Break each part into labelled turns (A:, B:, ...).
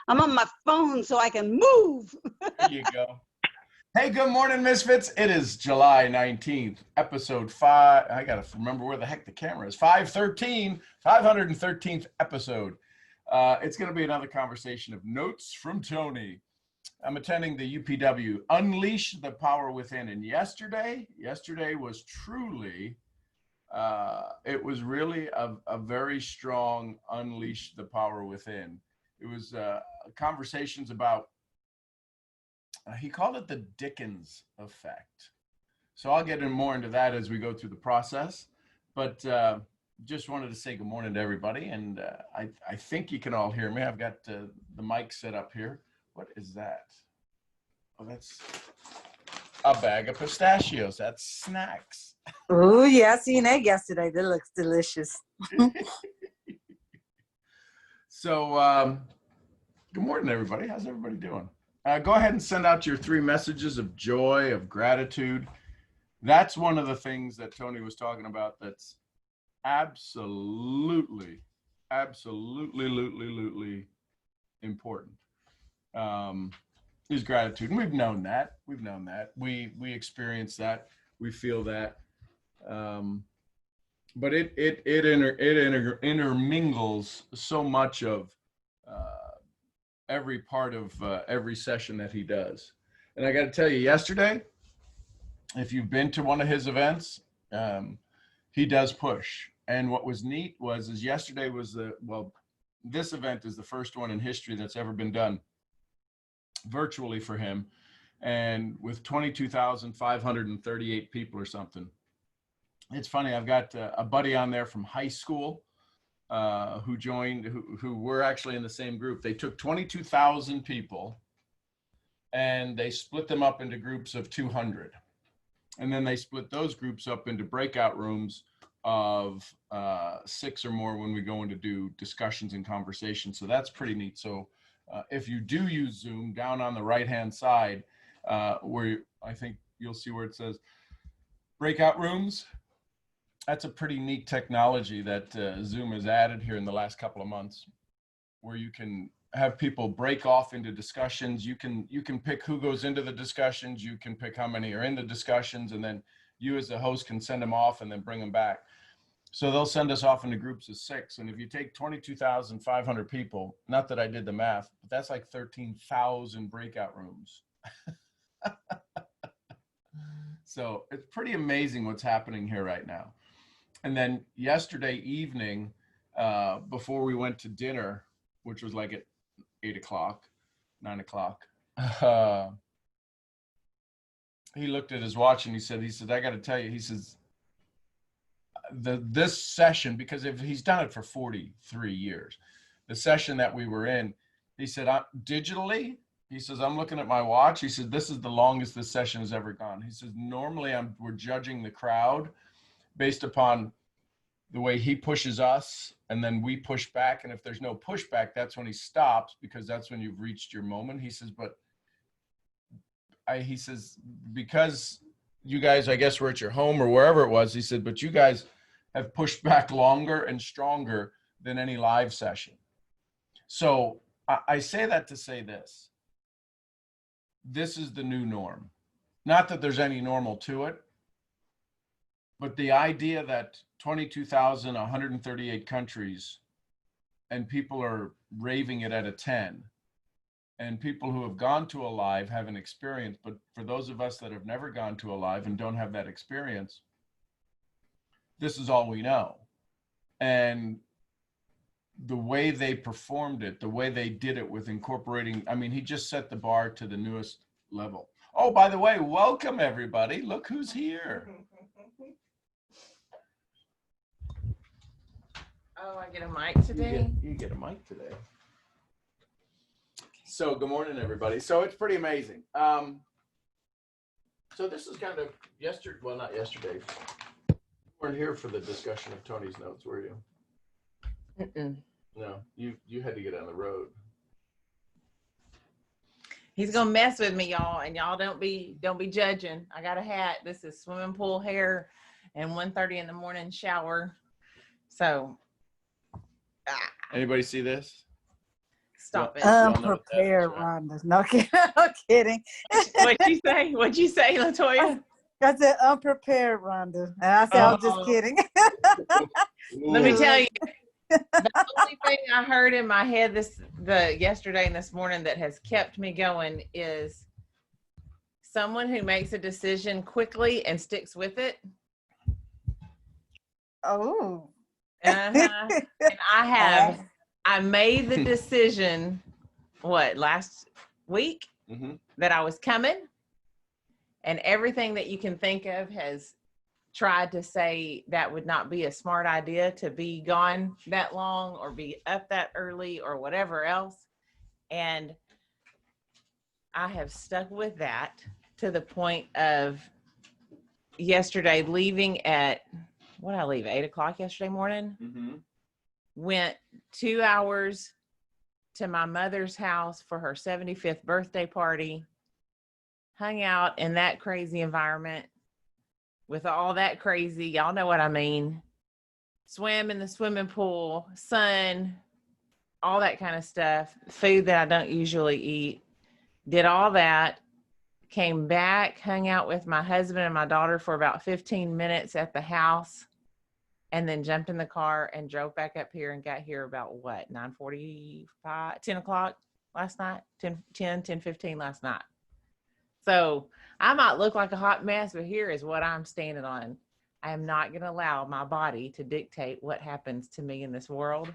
A: I'm on my phone so I can move.
B: There you go. Hey, good morning, Misfits. It is July 19th, episode 5. I got to remember where the heck the camera is. 513th episode. It's going to be another conversation of notes from Tony. I'm attending the UPW Unleash the Power Within. And yesterday was truly, it was really a very strong Unleash the Power Within. It was conversations about, he called it the Dickens effect. So I'll get more into that as we go through the process. But just wanted to say good morning to everybody. And I think you can all hear me. I've got the mic set up here. What is that? Oh, that's a bag of pistachios. That's snacks.
C: Oh, yeah, I seen that yesterday. That looks delicious.
B: So, good morning, everybody. How's everybody doing? Go ahead and send out your 3 messages of joy, of gratitude. That's one of the things that Tony was talking about that's absolutely important. Is gratitude. And we've known that. We experience that. We feel that. But it intermingles so much of every part of every session that he does. And I got to tell you, yesterday, if you've been to one of his events, he does push. And what was neat is yesterday was this event is the first one in history that's ever been done virtually for him, and with 22,538 people or something. It's funny, I've got a buddy on there from high school who joined, who were actually in the same group. They took 22,000 people and they split them up into groups of 200. And then they split those groups up into breakout rooms of 6 or more when we go in to do discussions and conversations. So that's pretty neat. So if you do use Zoom, down on the right-hand side, where I think you'll see where it says breakout rooms, that's a pretty neat technology that Zoom has added here in the last couple of months, where you can have people break off into discussions. You can pick who goes into the discussions. You can pick how many are in the discussions, and then you as the host can send them off and then bring them back. So they'll send us off into groups of 6. And if you take 22,500 people, not that I did the math, but that's like 13,000 breakout rooms. So it's pretty amazing what's happening here right now. And then yesterday evening, before we went to dinner, which was like at 8 o'clock, 9 o'clock, he looked at his watch and he said, I got to tell you, he says, this session, because if he's done it for 43 years, the session that we were in, he said, digitally, he says, I'm looking at my watch. He said, this is the longest this session has ever gone. He says, normally we're judging the crowd based upon the way he pushes us, and then we push back. And if there's no pushback, that's when he stops, because that's when you've reached your moment. He says, he says, because you guys, I guess, were at your home or wherever it was, he said, but you guys have pushed back longer and stronger than any live session. So I say that to say this. This is the new norm. Not that there's any normal to it, but the idea that 22,138 countries and people are raving it at a 10, and people who have gone to a live have an experience. But for those of us that have never gone to a live and don't have that experience, this is all we know. And the way they performed it, the way they did it with incorporating, I mean, he just set the bar to the newest level. Oh, by the way, welcome everybody. Look who's here.
D: Oh, I get a mic today?
B: You get a mic today. So good morning, everybody. So it's pretty amazing. So this is kind of yesterday, well, not yesterday. You weren't here for the discussion of Tony's notes, were you?
D: Mm-mm.
B: No, you had to get on the road.
D: He's gonna mess with me, y'all, and y'all don't be judging. I got a hat. This is swimming pool hair and 1:30 in the morning shower. So
B: Anybody see this?
D: Stop it.
B: Y'all know what that is,
C: Unprepared,
B: right?
C: Rhonda. No kidding. I'm kidding.
D: What'd you say? What'd you say, Latoya?
C: I said unprepared, Rhonda. And I said, I'm just
D: Oh.
C: kidding.
D: Let me
B: Ooh.
D: tell you, the only thing I heard in my head yesterday and this morning that has kept me going is someone who makes a decision quickly and sticks with it.
C: Oh.
D: Uh-huh. And I made the decision, last week
B: Mhm.
D: that I was coming, and everything that you can think of has tried to say that would not be a smart idea to be gone that long or be up that early or whatever else. And I have stuck with that to the point of yesterday leaving at, what did I leave, 8:00 yesterday morning?
B: Mhm.
D: Went 2 hours to my mother's house for her 75th birthday party, hung out in that crazy environment with all that crazy, y'all know what I mean, swam in the swimming pool, sun, all that kind of stuff, food that I don't usually eat, did all that, came back, hung out with my husband and my daughter for about 15 minutes at the house, and then jumped in the car and drove back up here and got here about 9:45, 10 o'clock last night, 10:15 last night. So I might look like a hot mess, but here is what I'm standing on. I am not going to allow my body to dictate what happens to me in this world.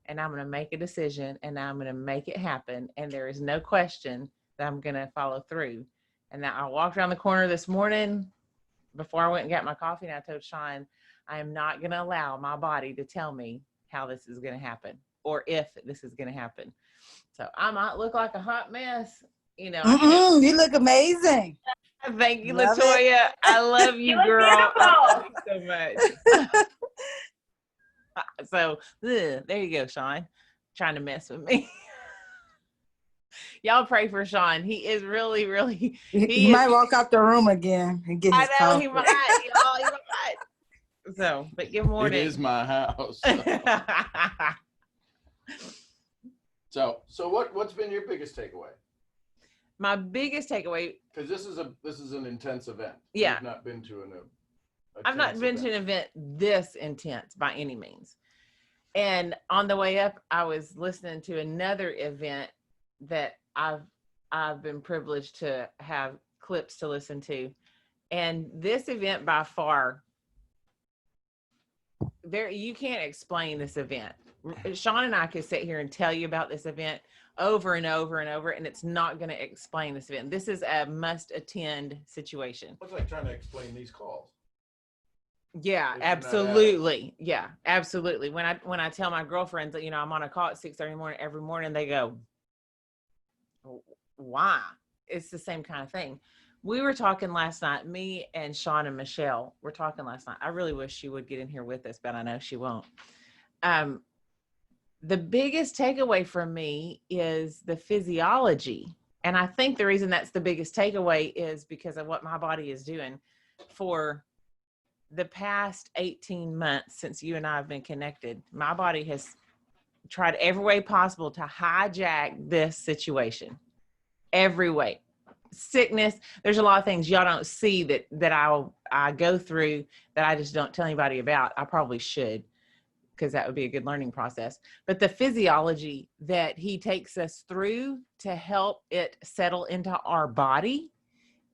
D: And I'm going to make a decision and I'm going to make it happen. And there is no question that I'm going to follow through. And now I walked around the corner this morning before I went and got my coffee, and I told Sean, I am not going to allow my body to tell me how this is going to happen or if this is going to happen. So I might look like a hot mess. You know,
C: You look amazing.
D: Thank you,
C: Love
D: Latoya. I love you,
E: You look
D: girl. I
E: beautiful.
D: love you so much. So there you go, Sean, trying to mess with me. Y'all pray for Sean. He is really, really.
C: He might walk out the room again and get his
D: I know
C: coffee.
D: he might. Y'all, he might. So, but good morning.
B: It is my house. So what's been your biggest takeaway?
D: My biggest takeaway.
B: Because this is an intense event.
D: Yeah.
B: You've not been to
D: I've not been to an event this intense by any means. And on the way up, I was listening to another event that I've been privileged to have clips to listen to. And this event by far, you can't explain this event. Sean and I could sit here and tell you about this event over and over and over, and it's not going to explain this event. This is a must attend situation.
B: It's like trying to explain these calls.
D: Yeah, absolutely. Yeah, absolutely. When I tell my girlfriends that, I'm on a call at 6:30 in the morning every morning, they go, why? It's the same kind of thing. We were talking last night, me and Sean and Michelle were talking last night. I really wish she would get in here with us, but I know she won't. The biggest takeaway from me is the physiology. And I think the reason that's the biggest takeaway is because of what my body is doing. For the past 18 months since you and I have been connected, my body has tried every way possible to hijack this situation. Every way. Sickness. There's a lot of things y'all don't see that I go through that I just don't tell anybody about. I probably should, because that would be a good learning process. But the physiology that he takes us through to help it settle into our body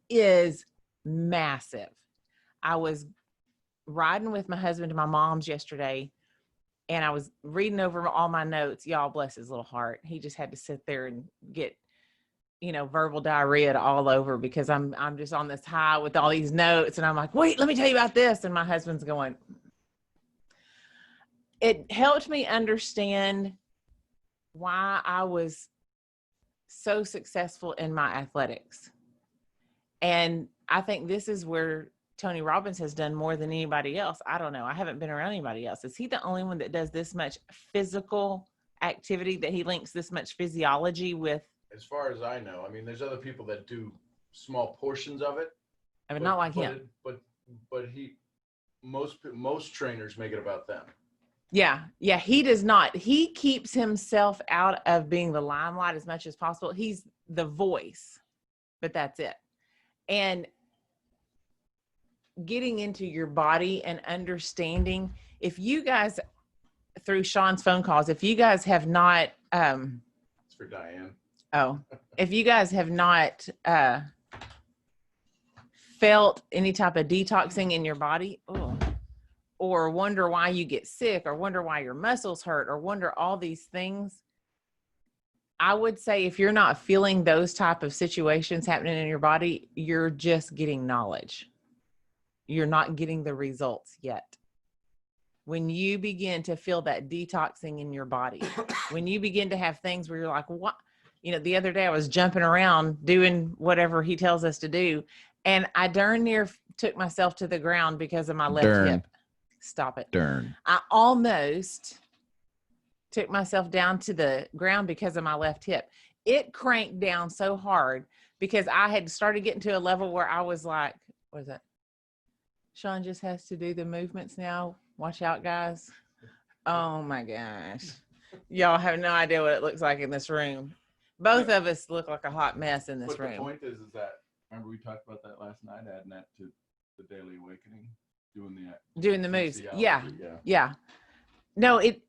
D: is massive. I was riding with my husband to my mom's yesterday, and I was reading over all my notes. Y'all, bless his little heart. He just had to sit there and get, verbal diarrhea all over, because I'm just on this high with all these notes, and I'm like, wait, let me tell you about this. And my husband's going. It helped me understand why I was so successful in my athletics. And I think this is where Tony Robbins has done more than anybody else. I don't know. I haven't been around anybody else. Is he the only one that does this much physical activity, that he links this much physiology with?
B: As far as I know, I mean, there's other people that do small portions of it.
D: I mean, not like him.
B: But most trainers make it about them.
D: Yeah. Yeah. He does not. He keeps himself out of being the limelight as much as possible. He's the voice, but that's it. And getting into your body and understanding, if you guys, through Sean's phone calls, if you guys have not,
B: It's for Diane.
D: if you guys have not, felt any type of detoxing in your body, or wonder why you get sick, or wonder why your muscles hurt, or wonder all these things, I would say if you're not feeling those type of situations happening in your body, you're just getting knowledge. You're not getting the results yet. When you begin to feel that detoxing in your body, when you begin to have things where you're like, what? The other day I was jumping around doing whatever he tells us to do, and I darn near took myself to the ground because of my left hip. Stop it. I almost took myself down to the ground because of my left hip. It cranked down so hard because I had started getting to a level where I was like, what is that? Sean just has to do the movements now. Watch out, guys. Oh my gosh. Y'all have no idea what it looks like in this room. Both of us look like a hot mess in this room.
B: The point is that, remember we talked about that last night, adding that to the Daily Awakening, doing the
D: moves.
B: Yeah.
D: No, it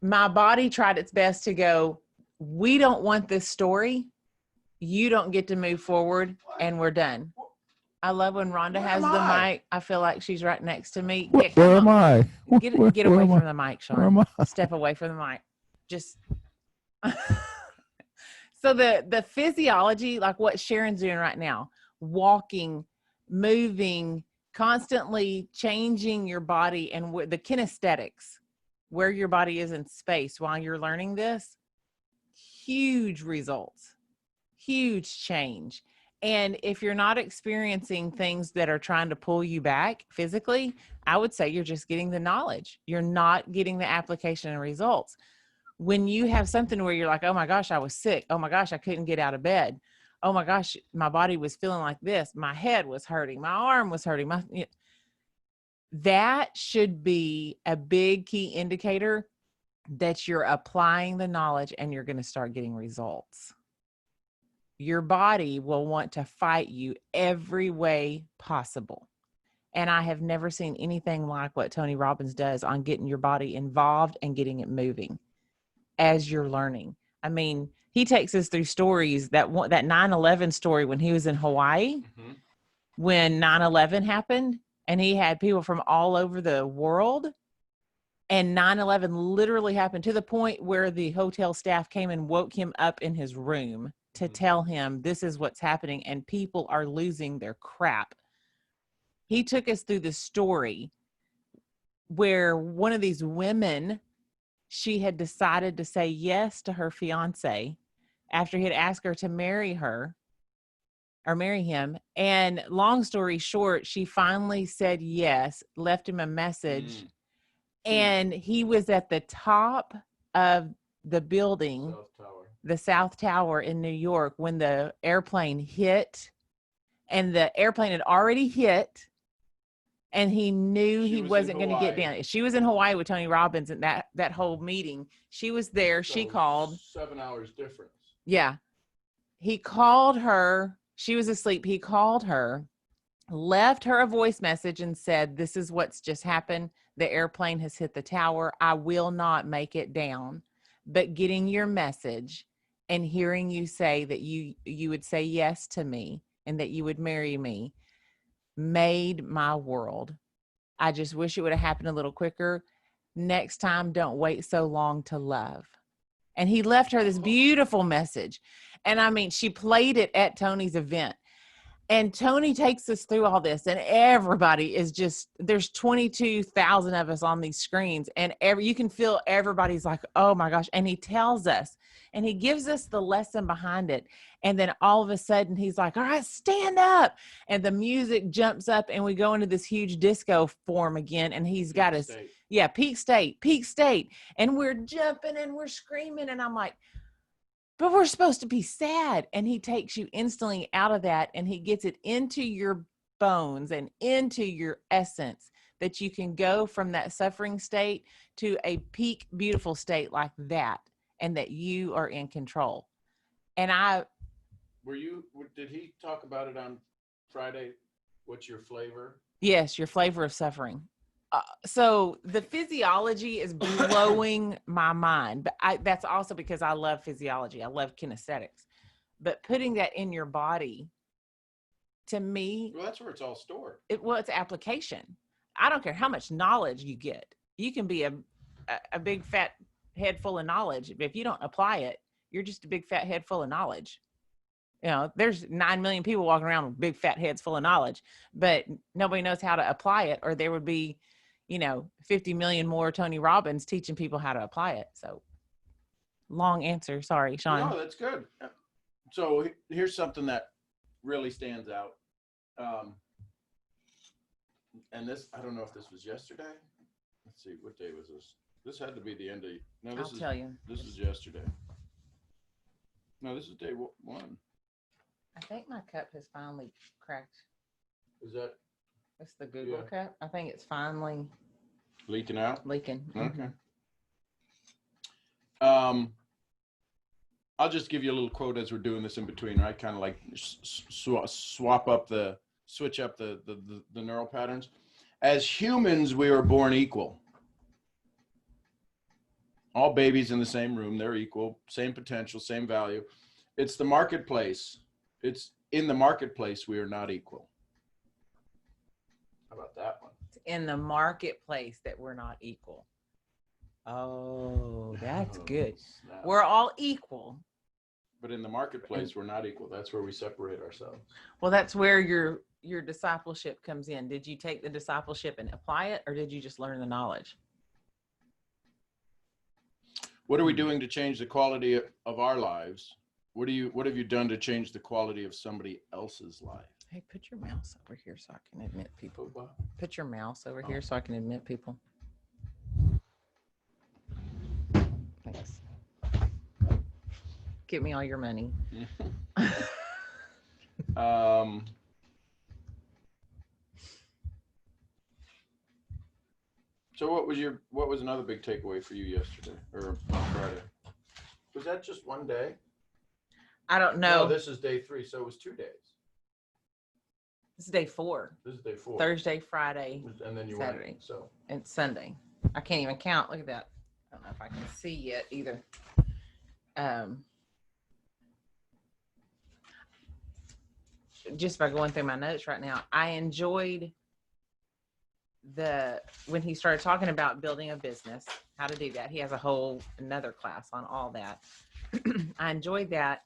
D: my body tried its best to go, we don't want this story. You don't get to move forward, and we're done. I love when Rhonda has the mic. I feel like she's right next to me. Yeah,
E: Where am I?
D: Get away from the mic, Sean. Step away from the mic. Just so the physiology, like what Sharon's doing right now, walking, moving, constantly changing your body, and the kinesthetics, where your body is in space while you're learning this, huge results, huge change. And if you're not experiencing things that are trying to pull you back physically, I would say you're just getting the knowledge. You're not getting the application and results. When you have something where you're like, oh my gosh, I was sick. Oh my gosh, I couldn't get out of bed. Oh my gosh, my body was feeling like this. My head was hurting. My arm was hurting. That should be a big key indicator that you're applying the knowledge and you're going to start getting results. Your body will want to fight you every way possible. And I have never seen anything like what Tony Robbins does on getting your body involved and getting it moving as you're learning. I mean, he takes us through stories, that 9/11 story when he was in Hawaii, when 9/11 happened, and he had people from all over the world. And 9/11 literally happened to the point where the hotel staff came and woke him up in his room to tell him this is what's happening, and people are losing their crap. He took us through the story where one of these women, she had decided to say yes to her fiance after he had asked her to marry her or marry him. And long story short, she finally said yes, left him a message. And he was at the top of the building, the South Tower in New York, when the airplane hit, and the airplane had already hit, and he knew he wasn't going to get down. She was in Hawaii with Tony Robbins, and that whole meeting, she was there. So she called.
B: 7 hours difference.
D: Yeah. He called her. She was asleep. He called her, left her a voice message and said, this is what's just happened. The airplane has hit the tower. I will not make it down. But getting your message and hearing you say that you would say yes to me and that you would marry me made my world. I just wish it would have happened a little quicker. Next time, don't wait so long to love. And he left her this beautiful message. And I mean, she played it at Tony's event. And Tony takes us through all this, and everybody is just, there's 22,000 of us on these screens, and you can feel everybody's like, oh my gosh. And he tells us, and he gives us the lesson behind it. And then all of a sudden he's like, all right, stand up. And the music jumps up and we go into this huge disco form again. And he's got us, peak state. And we're jumping and we're screaming. And I'm like, but we're supposed to be sad. And he takes you instantly out of that, and he gets it into your bones and into your essence, that you can go from that suffering state to a peak beautiful state like that, and that you are in control. And
B: did he talk about it on Friday? What's your flavor?
D: yes, your flavor of suffering. So the physiology is blowing my mind, but that's also because I love physiology. I love kinesthetics, but putting that in your body, to me,
B: Well, that's where it's all stored.
D: It's application. I don't care how much knowledge you get. You can be a big fat head full of knowledge, but if you don't apply it, you're just a big fat head full of knowledge. You know, there's 9 million people walking around with big fat heads full of knowledge, but nobody knows how to apply it, or there would be, 50 million more Tony Robbins teaching people how to apply it. So long answer. Sorry, Sean.
B: No, that's good. So here's something that really stands out. And this, I don't know if this was yesterday. Let's see, what day was this? This had to be the end of, no,
D: I'll tell you.
B: This is yesterday. No, this is day one.
D: I think my cup has finally cracked.
B: Is that
D: It's the Google cup. I think it's finally
B: leaking out?
D: leaking.
B: Okay. I'll just give you a little quote as we're doing this in between, right? Kind of like switch up the neural patterns. As humans, we were born equal. All babies in the same room, they're equal, same potential, same value. It's the marketplace. It's in the marketplace we are not equal. How about that one?
D: It's in the marketplace that we're not equal. Oh, that's good.
B: Snap.
D: We're all equal.
B: But in the marketplace, we're not equal. That's where we separate ourselves.
D: Well, that's where your discipleship comes in. Did you take the discipleship and apply it, or did you just learn the knowledge?
B: What are we doing to change the quality of our lives? What have you done to change the quality of somebody else's life?
D: Hey, put your mouse over here so I can admit people.
B: What?
D: Put your mouse over here so I can admit people. Thanks. Give me all your money.
B: So what was another big takeaway for you yesterday or on Friday? Was that just one day?
D: I don't know.
B: No, this is day 3, so it was 2 days.
D: This is day 4.
B: This is day 4.
D: Thursday, Friday,
B: and then you
D: Saturday.
B: went. So
D: and Sunday. I can't even count. Look at that. I don't know if I can see yet either. Just by going through my notes right now, I enjoyed when he started talking about building a business, how to do that. He has another class on all that. I enjoyed that.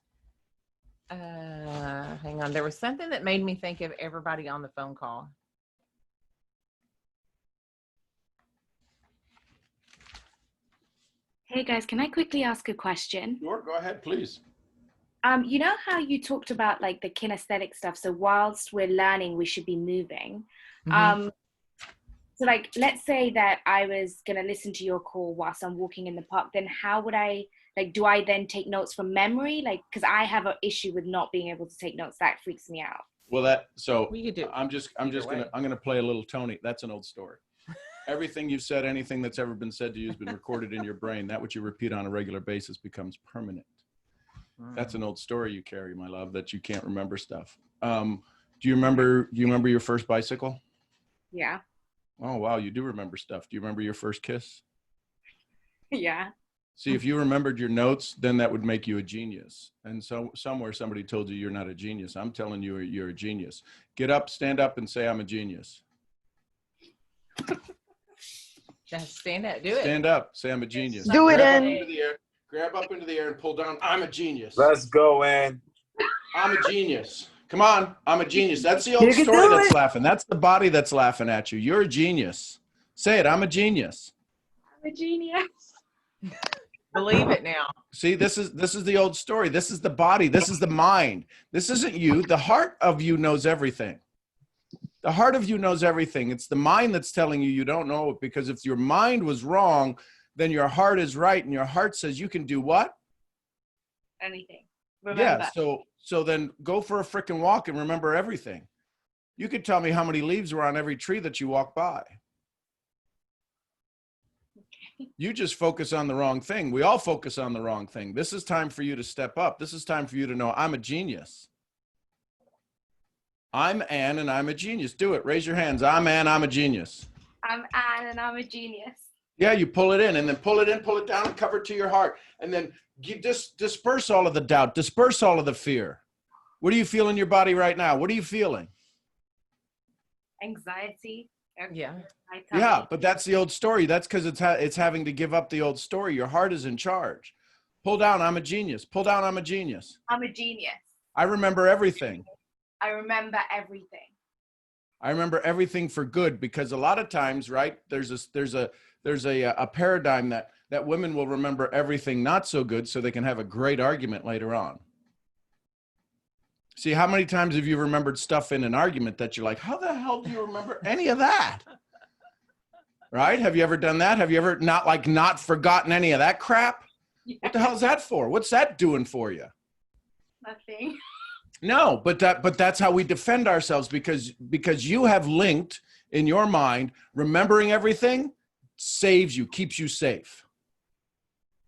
D: Hang on. There was something that made me think of everybody on the phone call.
E: Hey guys, can I quickly ask a question?
B: sure, go ahead, please.
E: You know how you talked about like the kinesthetic stuff? So whilst we're learning, we should be moving.
D: Mm-hmm.
E: So like, let's say that I was going to listen to your call whilst I'm walking in the park, then how would I, like, do I then take notes from memory? Like, because I have an issue with not being able to take notes. That freaks me out.
B: Well,
D: We could do
B: I'm gonna play a little Tony. That's an old story. Everything you've said, anything that's ever been said to you has been recorded in your brain. That which you repeat on a regular basis becomes permanent. That's an old story you carry, my love, that you can't remember stuff. Do you remember your first bicycle?
E: Yeah.
B: Oh, wow. You do remember stuff. Do you remember your first kiss?
E: Yeah.
B: See, if you remembered your notes, then that would make you a genius. And so somewhere somebody told you you're not a genius. I'm telling you, you're a genius. Get up, stand up, and say, I'm a genius.
D: Just stand up. Do it.
B: Stand up. Say, I'm a genius.
C: Do it,
B: Grab up
C: Ann.
B: into the air. Grab up into the air and pull down. I'm a genius.
F: Let's go, Ann.
B: I'm a genius. Come on. I'm a genius. That's the old
C: You can
B: story
C: do
B: that's
C: it.
B: laughing. That's the body that's laughing at you. You're a genius. Say it. I'm a genius.
E: I'm a genius.
D: Believe it now.
B: See, this is the old story. This is the body. This is the mind. This isn't you. The heart of you knows everything. The heart of you knows everything. It's the mind that's telling you you don't know it, because if your mind was wrong, then your heart is right, and your heart says you can do what?
E: Anything. Remember.
B: Yeah, so then go for a frickin' walk and remember everything. You could tell me how many leaves were on every tree that you walk by. You just focus on the wrong thing. We all focus on the wrong thing. This is time for you to step up. This is time for you to know I'm a genius. I'm Ann and I'm a genius. Do it. Raise your hands. I'm Ann. I'm a genius.
E: I'm Anne and I'm a genius.
B: Yeah, you pull it in and then pull it in, pull it down, and cover it to your heart. And then you disperse all of the doubt, disperse all of the fear. What do you feel in your body right now? What are you feeling?
E: Anxiety.
D: Yeah.
B: Yeah, but that's the old story. That's because it's having to give up the old story. Your heart is in charge. Pull down, I'm a genius. Pull down, I'm a genius.
E: I'm a genius.
B: I remember everything.
E: I remember everything.
B: I remember everything for good, because a lot of times, right, there's a paradigm that women will remember everything not so good so they can have a great argument later on. See, how many times have you remembered stuff in an argument that you're like, how the hell do you remember any of that? Right? Have you ever done that? Have you ever not forgotten any of that crap?
E: Yeah.
B: What the hell is that for? What's that doing for you?
E: Nothing.
B: No, but that's how we defend ourselves, because you have linked in your mind, remembering everything saves you, keeps you safe.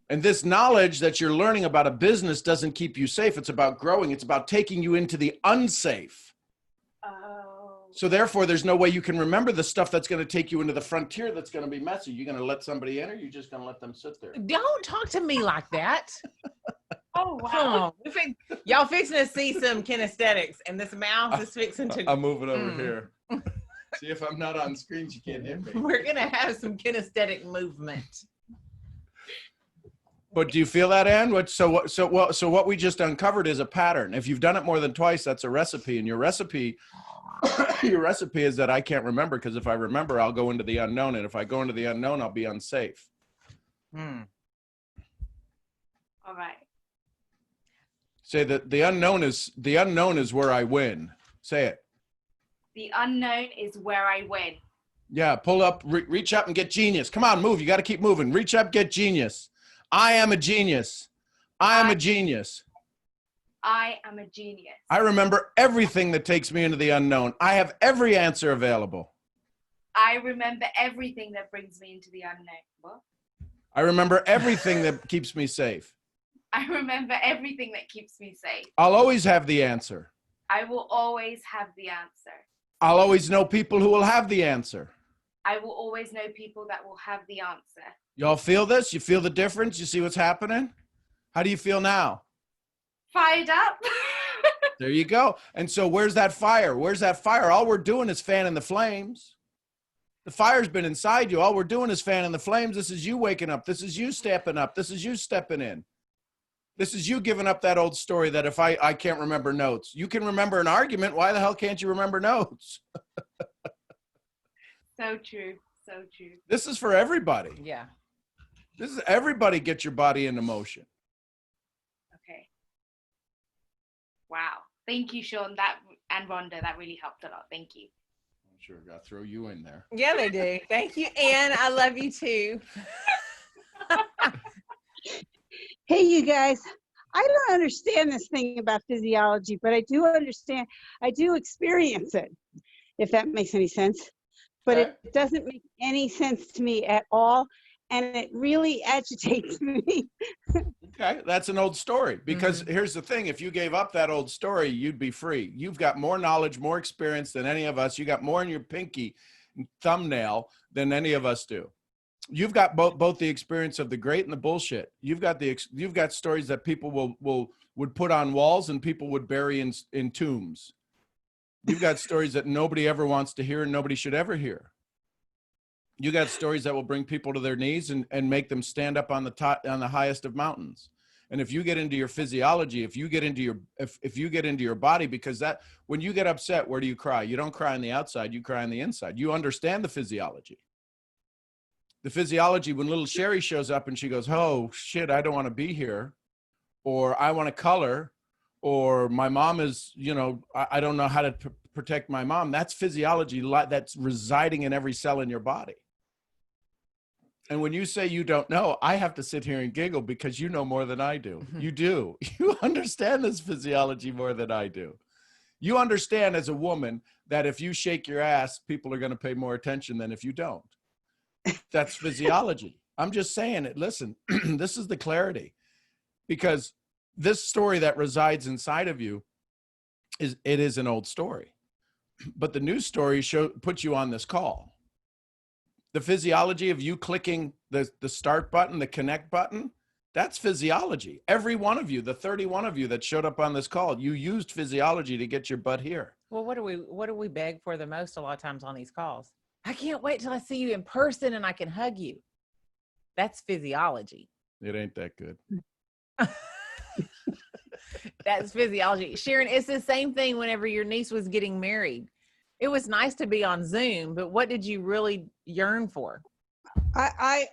B: And this knowledge that you're learning about a business doesn't keep you safe. It's about growing. It's about taking you into the unsafe.
E: Oh.
B: So therefore, there's no way you can remember the stuff that's going to take you into the frontier that's going to be messy. You're going to let somebody in, or you're just going to let them sit there?
D: Don't talk to me like that.
E: Oh, wow.
D: Oh, y'all fixing to see some kinesthetics, and this mouse is fixing to.
B: I'm moving over here. See, if I'm not on screens, you can't hit me.
D: We're gonna have some kinesthetic movement.
B: But do you feel that, Ann? So what we just uncovered is a pattern. If you've done it more than twice, that's a recipe. And your recipe is that I can't remember, because if I remember, I'll go into the unknown. And if I go into the unknown, I'll be unsafe.
E: All right.
B: Say that the unknown is where I win. Say it.
E: The unknown is where I win.
B: Yeah, pull up, reach up and get genius. Come on, move. You got to keep moving. Reach up, get genius. I am a genius. I am a genius.
E: I am a genius.
B: I remember everything that takes me into the unknown. I have every answer available.
E: I remember everything that brings me into the unknown. What?
B: I remember everything that keeps me safe.
E: I remember everything that keeps me safe.
B: I'll always have the answer.
E: I will always have the answer.
B: I'll always know people who will have the answer.
E: I will always know people that will have the answer.
B: Y'all feel this? You feel the difference? You see what's happening? How do you feel now?
E: Fired up.
B: There you go. And so where's that fire? Where's that fire? All we're doing is fanning the flames. The fire's been inside you. All we're doing is fanning the flames. This is you waking up. This is you stepping up. This is you stepping in. This is you giving up that old story that if I can't remember notes. You can remember an argument. Why the hell can't you remember notes?
E: So true. So true.
B: This is for everybody.
D: Yeah.
B: This is everybody. Get your body into motion.
E: Okay. Wow. Thank you, Sean. And Rhonda, that really helped a lot. Thank you.
B: I'm sure I got to throw you in there.
D: Yeah, they do. Thank you, Ann. I love you too.
A: Hey, you guys, I don't understand this thing about physiology, but I do understand, I do experience it, if that makes any sense. But
B: Okay.
A: it doesn't make any sense to me at all, and it really agitates me.
B: Okay, that's an old story, because here's the thing. If you gave up that old story, you'd be free. You've got more knowledge, more experience than any of us. You got more in your pinky thumbnail than any of us do. You've got both the experience of the great and the bullshit. You've got stories that people would put on walls and people would bury in tombs. You've got stories that nobody ever wants to hear and nobody should ever hear. You got stories that will bring people to their knees and make them stand up on the top, on the highest of mountains. And if you get into your physiology, if you get into your body, because that, when you get upset, where do you cry? You don't cry on the outside, you cry on the inside. You understand the physiology. The physiology, when little Sherry shows up and she goes, oh shit, I don't want to be here, or I want to color, or my mom is, I don't know how to protect my mom. That's physiology that's residing in every cell in your body. And when you say you don't know, I have to sit here and giggle, because you know more than I do. You do. You understand this physiology more than I do. You understand as a woman that if you shake your ass, people are going to pay more attention than if you don't. That's physiology. I'm just saying it. Listen, this is the clarity, because this story that resides inside of you is an old story, but the new story puts you on this call. The physiology of you clicking the start button, the connect button, that's physiology. Every one of you, the 31 of you that showed up on this call, you used physiology to get your butt here.
D: Well, what do we beg for the most a lot of times on these calls? I can't wait till I see you in person and I can hug you. That's physiology.
B: It ain't that good.
D: That's physiology. Sharon, it's the same thing whenever your niece was getting married. It was nice to be on Zoom, but what did you really yearn for?
A: I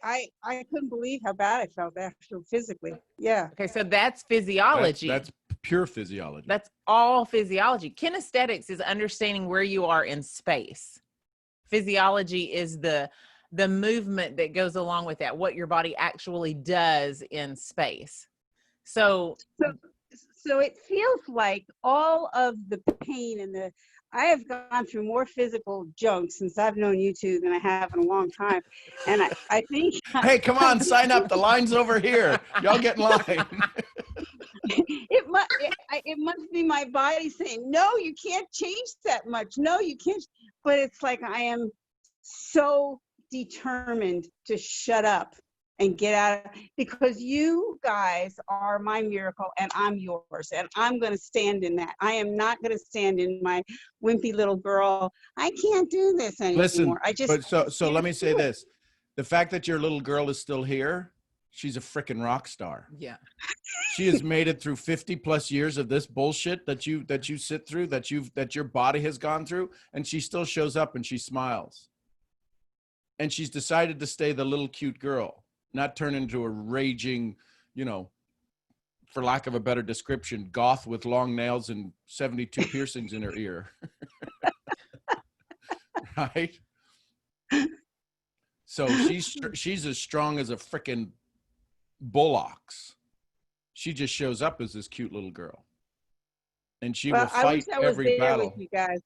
A: couldn't believe how bad I felt after physically. Yeah.
D: Okay, so that's physiology.
B: That's pure physiology.
D: That's all physiology. Kinesthetics is understanding where you are in space. Physiology is the movement that goes along with that, what your body actually does in space. So
A: it feels like all of the pain and I have gone through more physical junk since I've known you two than I have in a long time. And I think.
B: Hey, come on, sign up. The line's over here. Y'all get in line.
A: It must be my body saying, no, you can't change that much. No, you can't. But it's like I am so determined to shut up and get out, because you guys are my miracle and I'm yours, and I'm going to stand in that. I am not going to stand in my wimpy little girl, I can't do this anymore.
B: Listen,
A: I just
B: so let me say this. The fact that your little girl is still here, she's a freaking rock star.
D: yeah.
B: She has made it through 50 plus years of this bullshit that you sit through, that your body has gone through, and she still shows up and she smiles. And she's decided to stay the little cute girl, not turn into a raging, for lack of a better description, goth with long nails and 72 piercings in her ear. Right? So she's as strong as a freaking bull ox. She just shows up as this cute little girl, and she will fight every battle.
A: with you guys.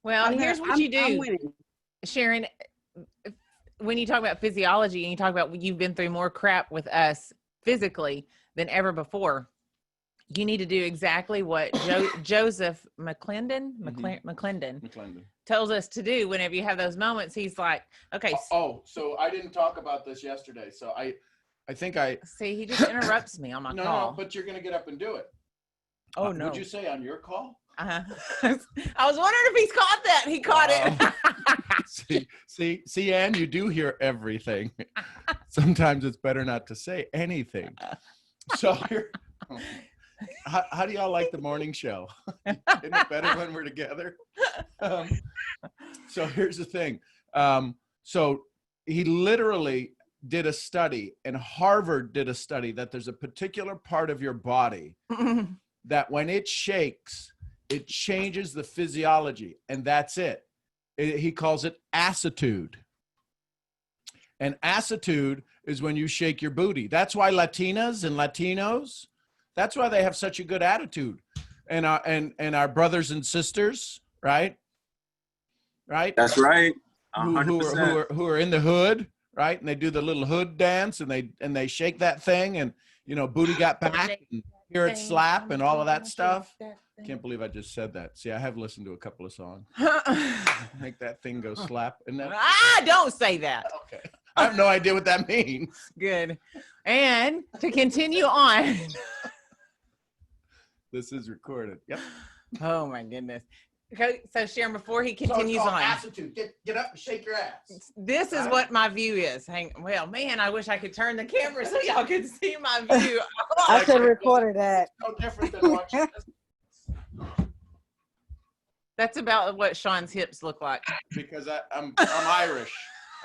D: Well, here's what you do,
A: I'm winning.
D: Sharon. When you talk about physiology and you talk about you've been through more crap with us physically than ever before, you need to do exactly what Joseph McClendon tells us to do whenever you have those moments. He's like, okay.
B: Oh, so I didn't talk about this yesterday. So I think
D: see, he just interrupts me on my call.
B: No, but you're going to get up and do it.
D: Oh, no.
B: Would you say on your call?
D: I was wondering if he's caught that. He caught
B: it. See, Ann, you do hear everything. Sometimes it's better not to say anything. So how do y'all like the morning show? Isn't it better when we're together? So here's the thing. So he literally did a study, and Harvard did a study, that there's a particular part of your body that when it shakes, it changes the physiology, and that's it. He calls it assitude. And assitude is when you shake your booty. That's why Latinas and Latinos, that's why they have such a good attitude. And our brothers and sisters, right? Right?
F: That's right.
B: Who are in the hood, right? And they do the little hood dance, and they shake that thing, and booty got back, and hear it slap and all of that stuff. I can't believe I just said that. See, I have listened to a couple of songs. Make that thing go slap. And
D: don't say that.
B: Okay. I have no idea what that means.
D: Good. And to continue on.
B: This is recorded. Yep.
D: Oh my goodness. Okay, so Sharon, before he continues on.
B: Assitude. Get up and shake your ass.
D: This is what my view is. Well, man, I wish I could turn the camera so y'all could see my view.
C: I should have recorded that.
B: No different than watching this.
D: That's about what Sean's hips look like.
B: Because I'm Irish.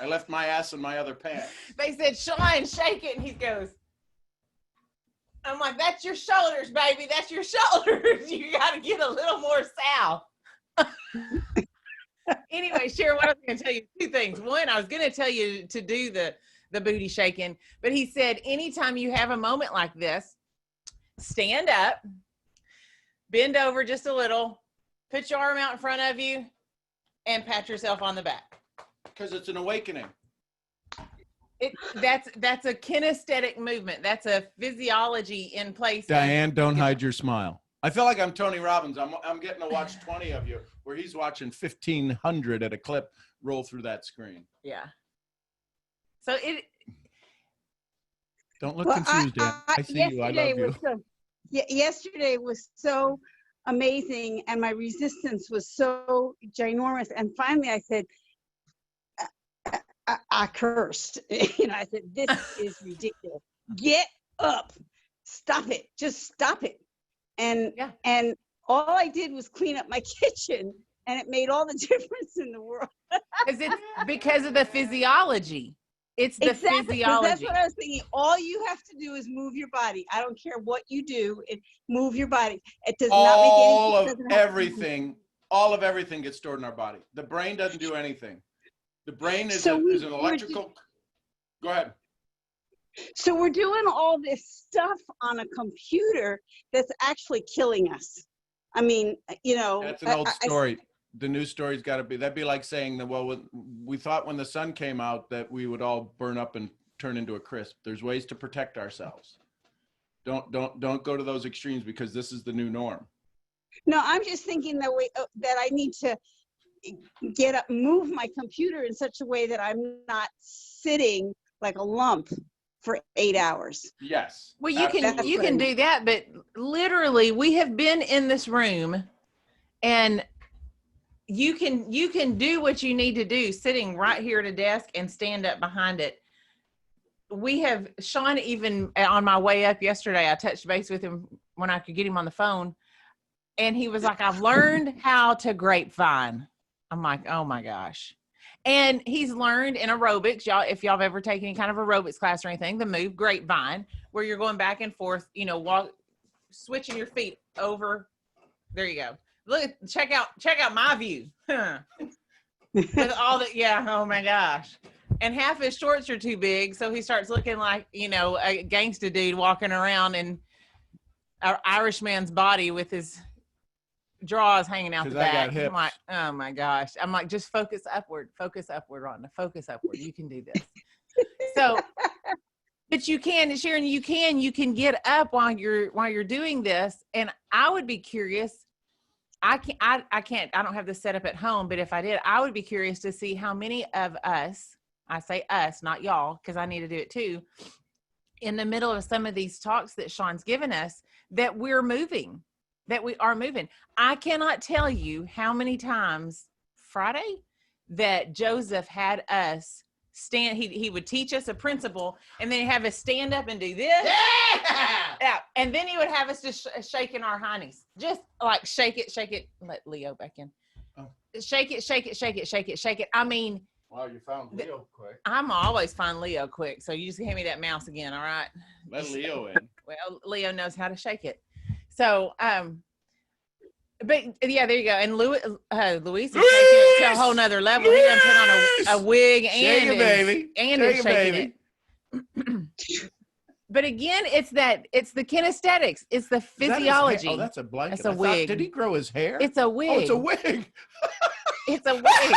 B: I left my ass in my other pants.
D: They said, Sean, shake it. And he goes, I'm like, that's your shoulders, baby. That's your shoulders. You got to get a little more south. Anyway, Sharon, what I was going to tell you, two things. One, I was going to tell you to do the booty shaking, but he said, anytime you have a moment like this, stand up, bend over just a little, put your arm out in front of you, and pat yourself on the back.
B: Because it's an awakening.
D: That's a kinesthetic movement. That's a physiology in place.
B: Diane, don't hide your smile. I feel like I'm Tony Robbins. I'm getting to watch 20 of you, where he's watching 1,500 at a clip roll through that screen.
D: Yeah. So
B: Don't look confused, Dan. I see you. I love you.
A: Yesterday was so amazing, and my resistance was so ginormous. And finally, I said, I cursed. I said, "This is ridiculous. Get up, stop it, just stop it." And all I did was clean up my kitchen, and it made all the difference in the world.
D: Because of the physiology. It's the physiology.
A: That's what I was thinking. All you have to do is move your body. I don't care what you do. Move your body. It does not make any.
B: All of everything gets stored in our body. The brain doesn't do anything. The brain is an electrical. Go ahead.
A: So we're doing all this stuff on a computer that's actually killing us. I mean,
B: That's an old story. The news story's got to be, that'd be like saying that, well, we thought when the sun came out that we would all burn up and turn into a crisp. There's ways to protect ourselves. Don't go to those extremes, because this is the new norm.
A: No, I'm just thinking that I need to get up, move my computer in such a way that I'm not sitting like a lump for 8 hours.
B: Yes.
D: Well, you can do that, but literally we have been in this room, and you can do what you need to do sitting right here at a desk and stand up behind it. Sean, even on my way up yesterday, I touched base with him when I could get him on the phone, and he was like, "I've learned how to grapevine." I'm like, "Oh my gosh." And he's learned in aerobics, y'all, if y'all have ever taken any kind of aerobics class or anything, the move grapevine, where you're going back and forth, switching your feet over. There you go. Look, check out my view. With all that, oh my gosh. And half his shorts are too big, so he starts looking like, a gangster dude walking around in an Irishman's body with his drawers hanging out the back. I'm like, oh my gosh. I'm like, just focus upward, Rhonda, focus upward. You can do this. So, but you can, Sharon, you can get up while you're doing this. And I would be curious. I don't have this set up at home, but if I did, I would be curious to see how many of us, I say us, not y'all, because I need to do it too, in the middle of some of these talks that Sean's given us, that we are moving. I cannot tell you how many times Friday that Joseph had us stand. He would teach us a principle, and then he'd have us stand up and do this. Yeah. And then he would have us just shaking our hindies. Just like shake it. Let Leo back in. Oh. Shake it. I mean.
B: Wow, you found Leo quick.
D: I'm always find Leo quick. So you just hand me that mouse again, all right?
B: Let Leo in.
D: Well, Leo knows how to shake it. So, but yeah, there you go. And Luis is taking it to a whole nother level. He done put on a wig and is shaking it. But again, it's the kinesthetics. It's the physiology.
B: That's a blanket.
D: It's a wig.
B: Did he grow his hair?
D: It's a wig.
B: Oh, it's a wig.
D: It's a wig.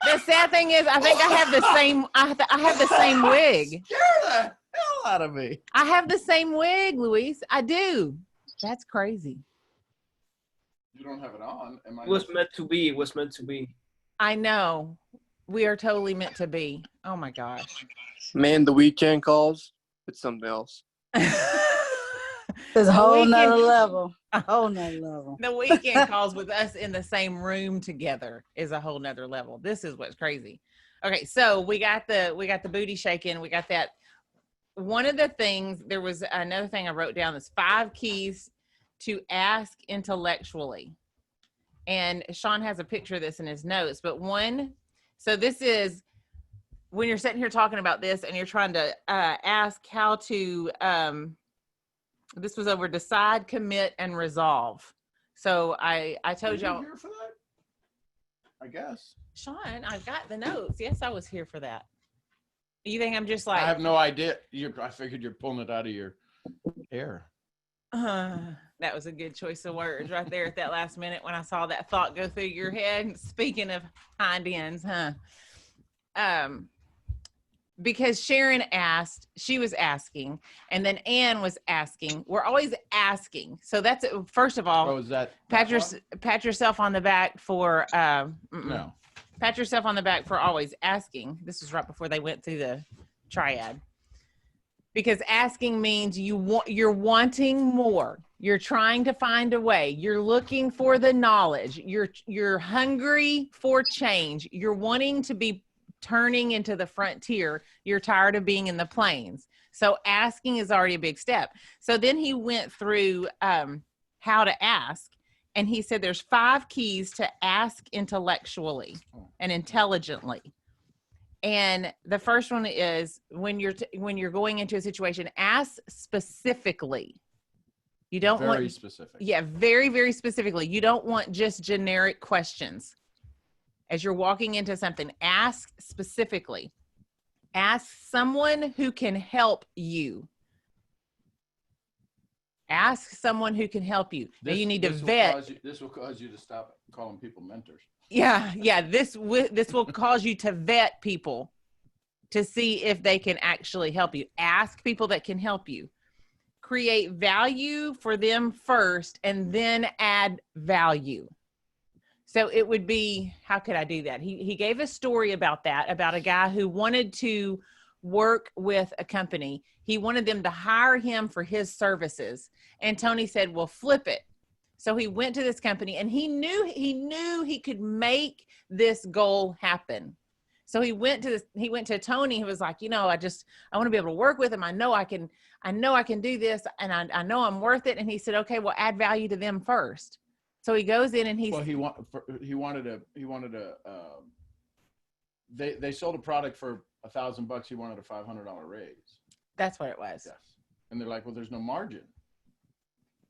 D: The sad thing is, I think I have the same. I have the same wig.
B: Scare the hell out of me.
D: I have the same wig, Luis. I do. That's crazy.
B: You don't have it on.
F: It was meant to be. It was meant to be.
D: I know. We are totally meant to be. Oh my gosh.
G: Man, the weekend calls. It's something else.
C: There's a whole nother level. A whole nother level.
D: The weekend calls with us in the same room together is a whole nother level. This is what's crazy. Okay, so we got the booty shaking. We got that. One of the things, there was another thing I wrote down, is 5 keys to ask intellectually. And Sean has a picture of this in his notes, but so this is when you're sitting here talking about this and you're trying to ask how to, this was over decide, commit, and resolve. So I told y'all.
B: Here for that? I guess.
D: Sean, I've got the notes. Yes, I was here for that. You think I'm just like?
B: I have no idea. I figured you're pulling it out of your hair.
D: That was a good choice of words right there at that last minute when I saw that thought go through your head. Speaking of hind ends, because Sharon asked, she was asking, and then Ann was asking. We're always asking. So that's, first of all,
B: Oh, is that
D: pat
B: one?
D: yourself on the back for,
B: No.
D: pat yourself on the back for always asking. This was right before they went through the triad. Because asking means you're wanting more. You're trying to find a way. You're looking for the knowledge. You're hungry for change. You're wanting to be turning into the frontier. You're tired of being in the plains. So asking is already a big step. So then he went through how to ask, and he said there's 5 keys to ask intellectually and intelligently. And the first one is when you're going into a situation, ask specifically. You don't want
B: very specific.
D: Yeah, very, very specifically. You don't want just generic questions. As you're walking into something, ask specifically. Ask someone who can help you. Ask someone who can help you. Now you need to vet.
B: This will cause you to stop calling people mentors.
D: Yeah. This will cause you to vet people to see if they can actually help you. Ask people that can help you. Create value for them first, and then add value. So it would be, how could I do that? He gave a story about that, about a guy who wanted to work with a company. He wanted them to hire him for his services. And Tony said, well, flip it. So he went to this company, and he knew he could make this goal happen. So he went to Tony, who was like, I want to be able to work with him. I know I can do this, and I know I'm worth it. And he said, okay, well, add value to them first. So he goes in and he they sold a product for $1,000. He wanted a $500 raise. That's what it was.
B: Yes. And they're like, well, there's no margin.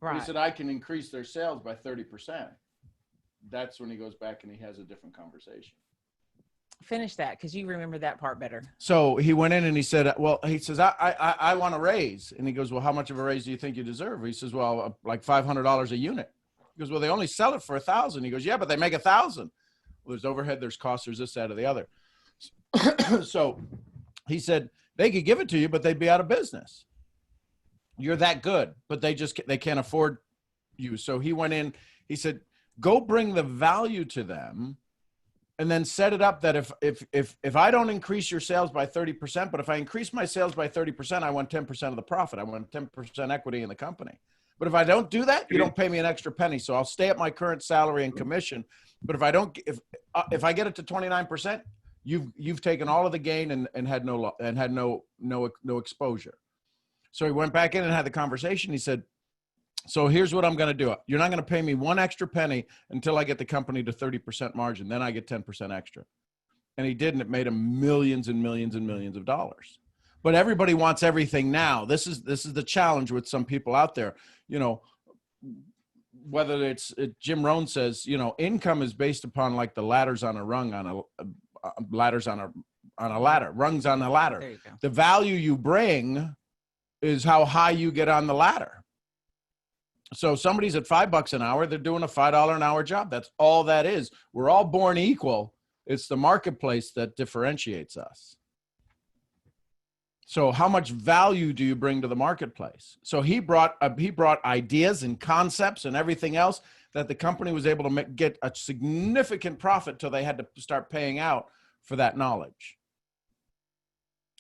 D: Right.
B: He said, I can increase their sales by 30%. That's when he goes back and he has a different conversation.
D: Finish that, because you remember that part better.
B: So he went in and he said, well, he says, I want a raise. And he goes, well, how much of a raise do you think you deserve? He says, well, like $500 a unit. He goes, well, they only sell it for $1,000. He goes, yeah, but they make $1,000. Well, there's overhead, there's costs, there's this, that, or the other. So he said, they could give it to you, but they'd be out of business. You're that good, but they can't afford you. So he went in, he said, go bring the value to them, and then set it up that if I don't increase your sales by 30%, but if I increase my sales by 30%, I want 10% of the profit. I want 10% equity in the company. But if I don't do that, you don't pay me an extra penny. So I'll stay at my current salary and commission. But if I get it to 29%, you've taken all of the gain and had no exposure. So he went back in and had the conversation. He said, so here's what I'm going to do. You're not going to pay me one extra penny until I get the company to 30% margin. Then I get 10% extra. And he did, and it made him millions and millions and millions of dollars. But everybody wants everything now. This is the challenge with some people out there. Whether it's Jim Rohn says, income is based upon like the ladders on a rung on ladders on a ladder, rungs on a ladder.
D: There you go.
B: The value you bring is how high you get on the ladder. So somebody's at $5 an hour, they're doing a $5 an hour job. That's all that is. We're all born equal. It's the marketplace that differentiates us. So how much value do you bring to the marketplace? So he brought ideas and concepts and everything else that the company was able to get a significant profit till they had to start paying out for that knowledge.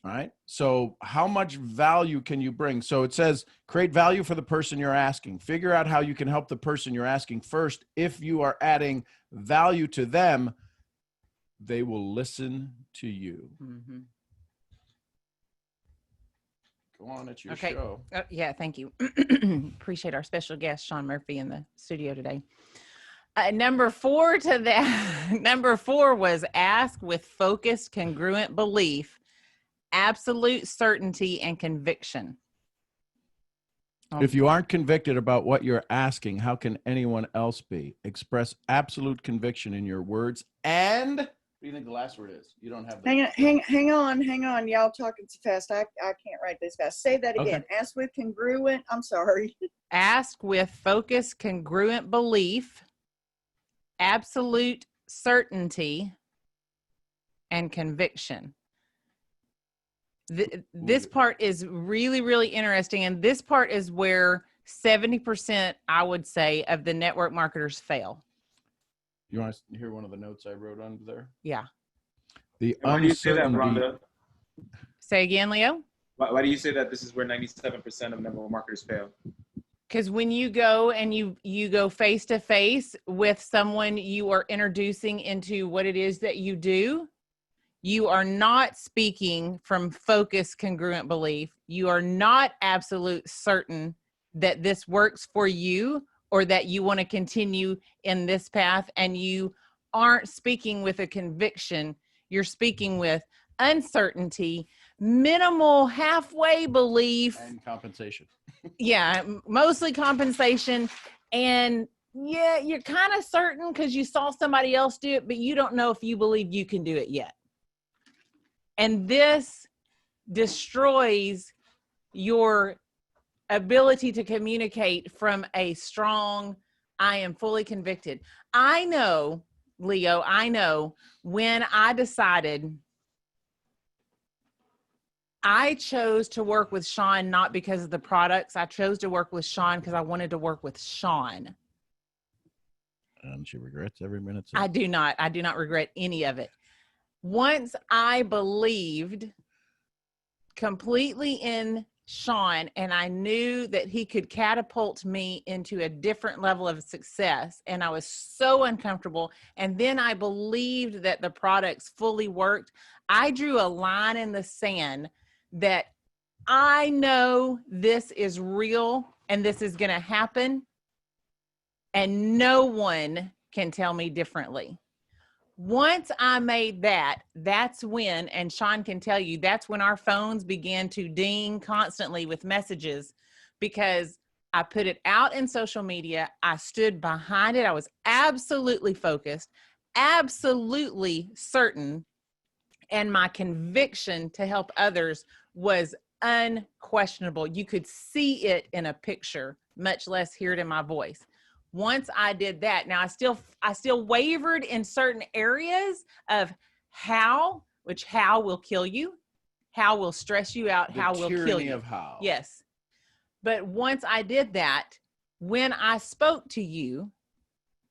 B: All right. So how much value can you bring? So it says, create value for the person you're asking. Figure out how you can help the person you're asking first. If you are adding value to them, they will listen to you.
D: Mm-hmm.
B: Go on, it's your show.
D: Yeah, thank you. Appreciate our special guest, Sean Murphy, in the studio today. Number 4 was ask with focused, congruent belief, absolute certainty, and conviction.
B: If you aren't convicted about what you're asking, how can anyone else be? Express absolute conviction in your words. And what do you think the last word is? You don't have the
C: Hang on. Y'all talking too fast. I can't write this fast. Say that again. Okay. Ask with congruent. I'm sorry.
D: Ask with focused, congruent belief, absolute certainty, and conviction. This part is really, really interesting. And this part is where 70%, I would say, of the network marketers fail.
B: You want to hear one of the notes I wrote under there?
D: Yeah.
B: The
H: Why do you say that,
B: uncertainty.
H: Rhonda?
D: Say again, Leo?
H: Why do you say that this is where 97% of network marketers fail?
D: Because when you go and you go face to face with someone you are introducing into what it is that you do, you are not speaking from focused, congruent belief. You are not absolute certain that this works for you or that you want to continue in this path, and you aren't speaking with a conviction. You're speaking with uncertainty, minimal halfway belief,
B: And compensation.
D: yeah, mostly compensation. And yeah, you're kind of certain because you saw somebody else do it, but you don't know if you believe you can do it yet. And this destroys your ability to communicate from a strong, I am fully convicted. I know, Leo, when I decided I chose to work with Sean, not because of the products. I chose to work with Sean because I wanted to work with Sean.
B: And she regrets every minute.
D: I do not regret any of it. Once I believed completely in Sean, and I knew that he could catapult me into a different level of success, and I was so uncomfortable, and then I believed that the products fully worked, I drew a line in the sand that I know this is real and this is going to happen, and no one can tell me differently. Once I made that, that's when, and Sean can tell you, that's when our phones began to ding constantly with messages, because I put it out in social media. I stood behind it. I was absolutely focused, absolutely certain, and my conviction to help others was unquestionable. You could see it in a picture, much less hear it in my voice. Once I did that, now I still wavered in certain areas of how, which how will kill you, how will stress you out, how will kill you.
B: Of how.
D: Yes. But once I did that, when I spoke to you,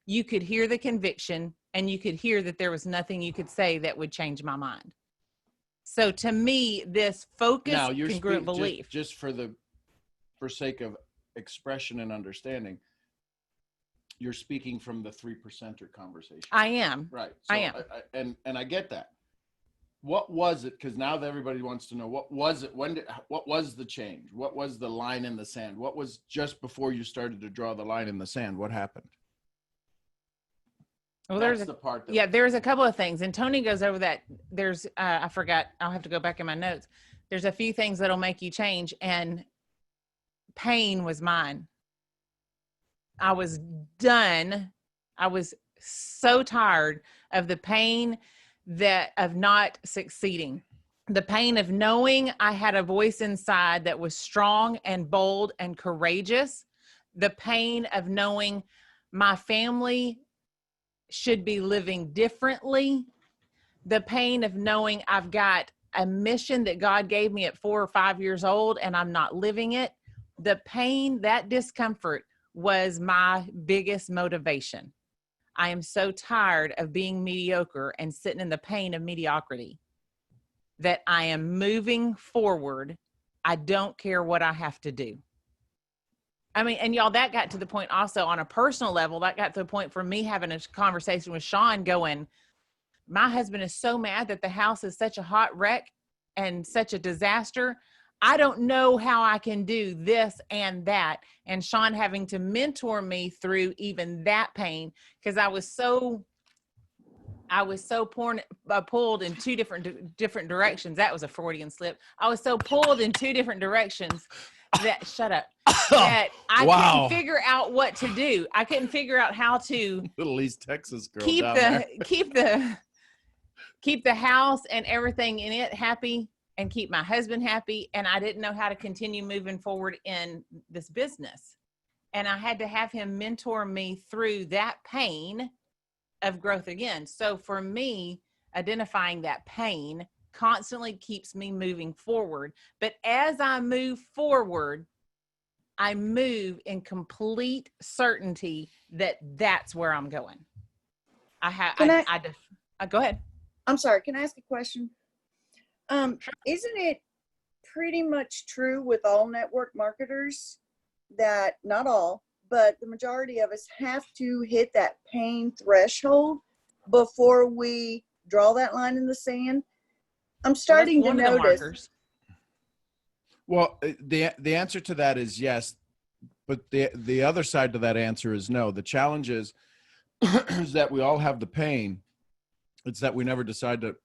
D: you could hear the conviction, and you could hear that there was nothing you could say that would change my mind. So to me, this focus,
B: Now you're
D: congruent belief.
B: just for sake of expression and understanding, you're speaking from the 3%er conversation.
D: I am.
B: Right.
D: I am.
B: And I get that. What was it? Because now that everybody wants to know, what was it? What was the change? What was the line in the sand? What was just before you started to draw the line in the sand? What happened?
D: Well,
B: That's the part that,
D: yeah, there's a couple of things, and Tony goes over that. There's, I forgot, I'll have to go back in my notes. There's a few things that'll make you change, and pain was mine. I was done. I was so tired of the pain of not succeeding. The pain of knowing I had a voice inside that was strong and bold and courageous. The pain of knowing my family should be living differently. The pain of knowing I've got a mission that God gave me at 4 or 5 years old and I'm not living it. The pain, that discomfort was my biggest motivation. I am so tired of being mediocre and sitting in the pain of mediocrity that I am moving forward. I don't care what I have to do. I mean, and y'all, that got to the point also on a personal level, that got to the point for me having a conversation with Sean going, my husband is so mad that the house is such a hot wreck and such a disaster. I don't know how I can do this and that. And Sean having to mentor me through even that pain, because I was so pulled in two different directions. That was a Freudian slip. I was so pulled in two different directions that shut up. That I couldn't figure out what to do. I couldn't figure out how to
B: little East Texas girl
D: keep the house and everything in it happy and keep my husband happy. And I didn't know how to continue moving forward in this business. And I had to have him mentor me through that pain of growth again. So for me, identifying that pain constantly keeps me moving forward. But as I move forward, I move in complete certainty that that's where I'm going. Go ahead.
C: I'm sorry, can I ask a question? Isn't it pretty much true with all network marketers that, not all, but the majority of us have to hit that pain threshold before we draw that line in the sand? I'm starting to notice.
B: Well, the answer to that is yes, but the other side to that answer is no. The challenge is that we all have the pain. It's that we never decide to.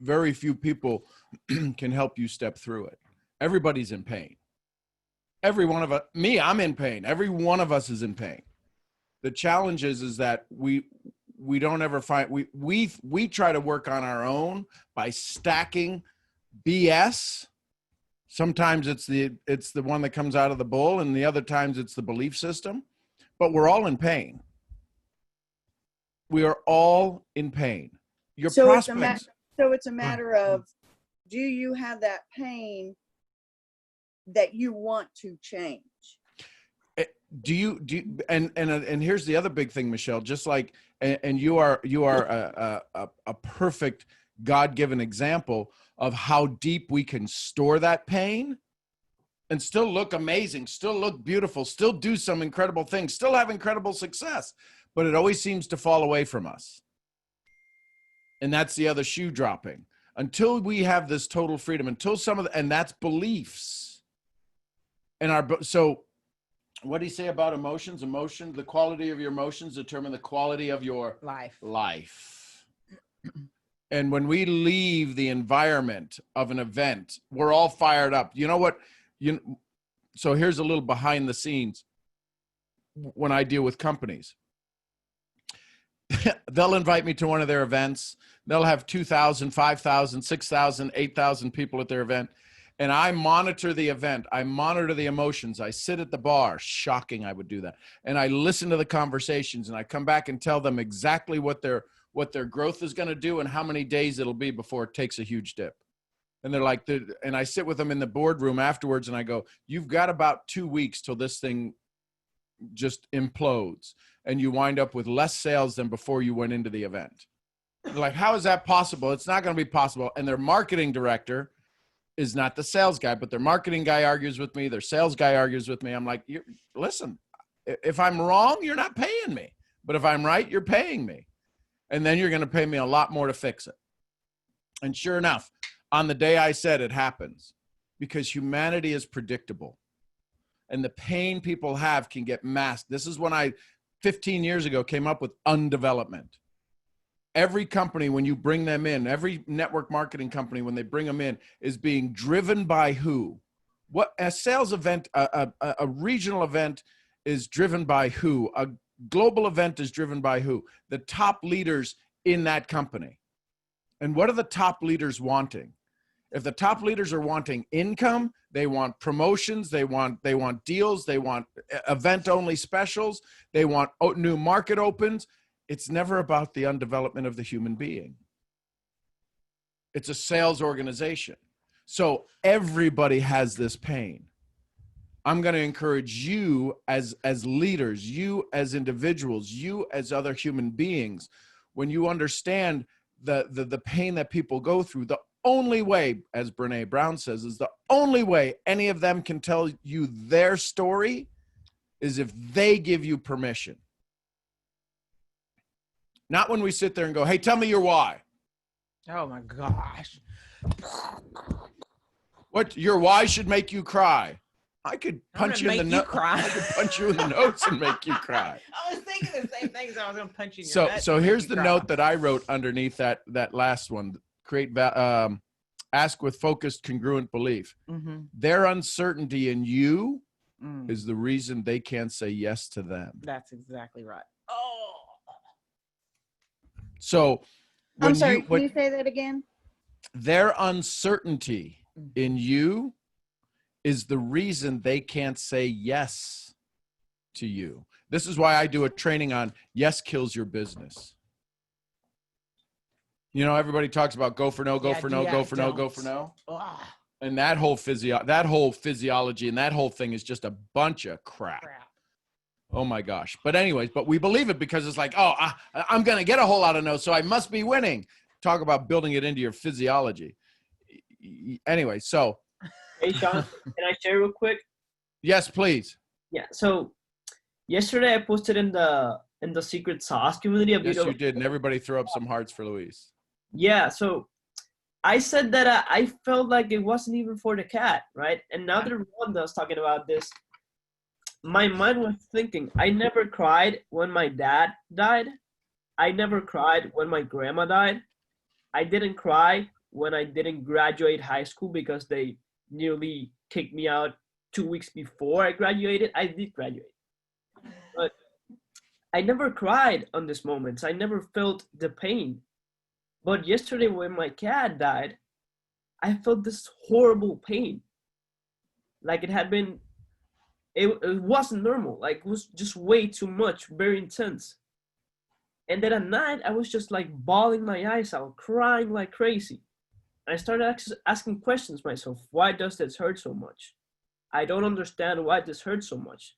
B: Very few people can help you step through it. Everybody's in pain. Every one of us, I'm in pain. Every one of us is in pain. The challenge is that we don't ever find, we try to work on our own by stacking BS. Sometimes it's the one that comes out of the bull, and the other times it's the belief system, but we're all in pain. We are all in pain. Your prospects.
C: So it's a matter of, do you have that pain that you want to change?
B: Do you and here's the other big thing, Michelle, just like, and you are a perfect God-given example of how deep we can store that pain and still look amazing, still look beautiful, still do some incredible things, still have incredible success, but it always seems to fall away from us. And that's the other shoe dropping. Until we have this total freedom, until and that's beliefs. So what do you say about emotions? The quality of your emotions determine the quality of your life. And when we leave the environment of an event, we're all fired up. You know what? So here's a little behind the scenes when I deal with companies. They'll invite me to one of their events. They'll have 2,000, 5,000, 6,000, 8,000 people at their event. And I monitor the event. I monitor the emotions. I sit at the bar. Shocking, I would do that. And I listen to the conversations, and I come back and tell them exactly what their growth is going to do and how many days it'll be before it takes a huge dip. And they're like, and I sit with them in the boardroom afterwards, and I go, you've got about 2 weeks till this thing just implodes, and you wind up with less sales than before you went into the event. They're like, how is that possible? It's not going to be possible. And their marketing director is not the sales guy, but their marketing guy argues with me. Their sales guy argues with me. I'm like, listen, if I'm wrong, you're not paying me. But if I'm right, you're paying me. And then you're going to pay me a lot more to fix it. And sure enough, on the day I said it happens, because humanity is predictable. And the pain people have can get masked. This is when I, 15 years ago, came up with undevelopment. Every company, when you bring them in, every network marketing company, when they bring them in, is being driven by who? What a sales event, a regional event is driven by who? A global event is driven by who? The top leaders in that company. And what are the top leaders wanting? If the top leaders are wanting income, they want promotions, they want deals, they want event-only specials, they want new market opens. It's never about the undevelopment of the human being. It's a sales organization. So everybody has this pain. I'm going to encourage you as leaders, you as individuals, you as other human beings, when you understand the pain that people go through, the only way, as Brene Brown says, is the only way any of them can tell you their story is if they give you permission. Not when we sit there and go, hey, tell me your why.
D: Oh my gosh.
B: What your why should make you cry. I could punch you in the nose. I could punch you in the nose and make you cry.
D: I was thinking the same thing, so I was going to punch you in your nuts.
B: So here's the note that I wrote underneath that last one. Ask with focused, congruent belief. Mm-hmm. Their uncertainty in you is the reason they can't say yes to them.
D: That's exactly right. Oh.
B: So
C: I'm sorry, can you say that again?
B: Their uncertainty in you is the reason they can't say yes to you. This is why I do a training on yes kills your business. You know, everybody talks about go for no, go
D: Yeah,
B: for no,
D: yeah,
B: go for no, go
D: don't.
B: for no.
D: Ugh,
B: And that whole physiology and that whole thing is just a bunch of crap. Oh my gosh. But anyways, but we believe it because it's like, oh, I'm going to get a whole lot of no, so I must be winning. Talk about building it into your physiology. Anyway, so.
F: Hey, Sean, can I share real quick?
B: Yes, please.
F: Yeah. So yesterday I posted in the secret sauce community a
B: Yes,
F: video.
B: you did. And everybody throw up some hearts for Luis.
F: Yeah. So I said that I felt like it wasn't even for the cat, right? And now that Rhonda was talking about this, my mind was thinking, I never cried when my dad died. I never cried when my grandma died. I didn't cry when I didn't graduate high school because they nearly kicked me out 2 weeks before I graduated. I did graduate. But I never cried on these moments. I never felt the pain. But yesterday when my cat died, I felt this horrible pain. Like it had been, it wasn't normal. Like it was just way too much, very intense. And then at night, I was just like bawling my eyes out, crying like crazy. I started asking questions myself. Why does this hurt so much? I don't understand why this hurts so much.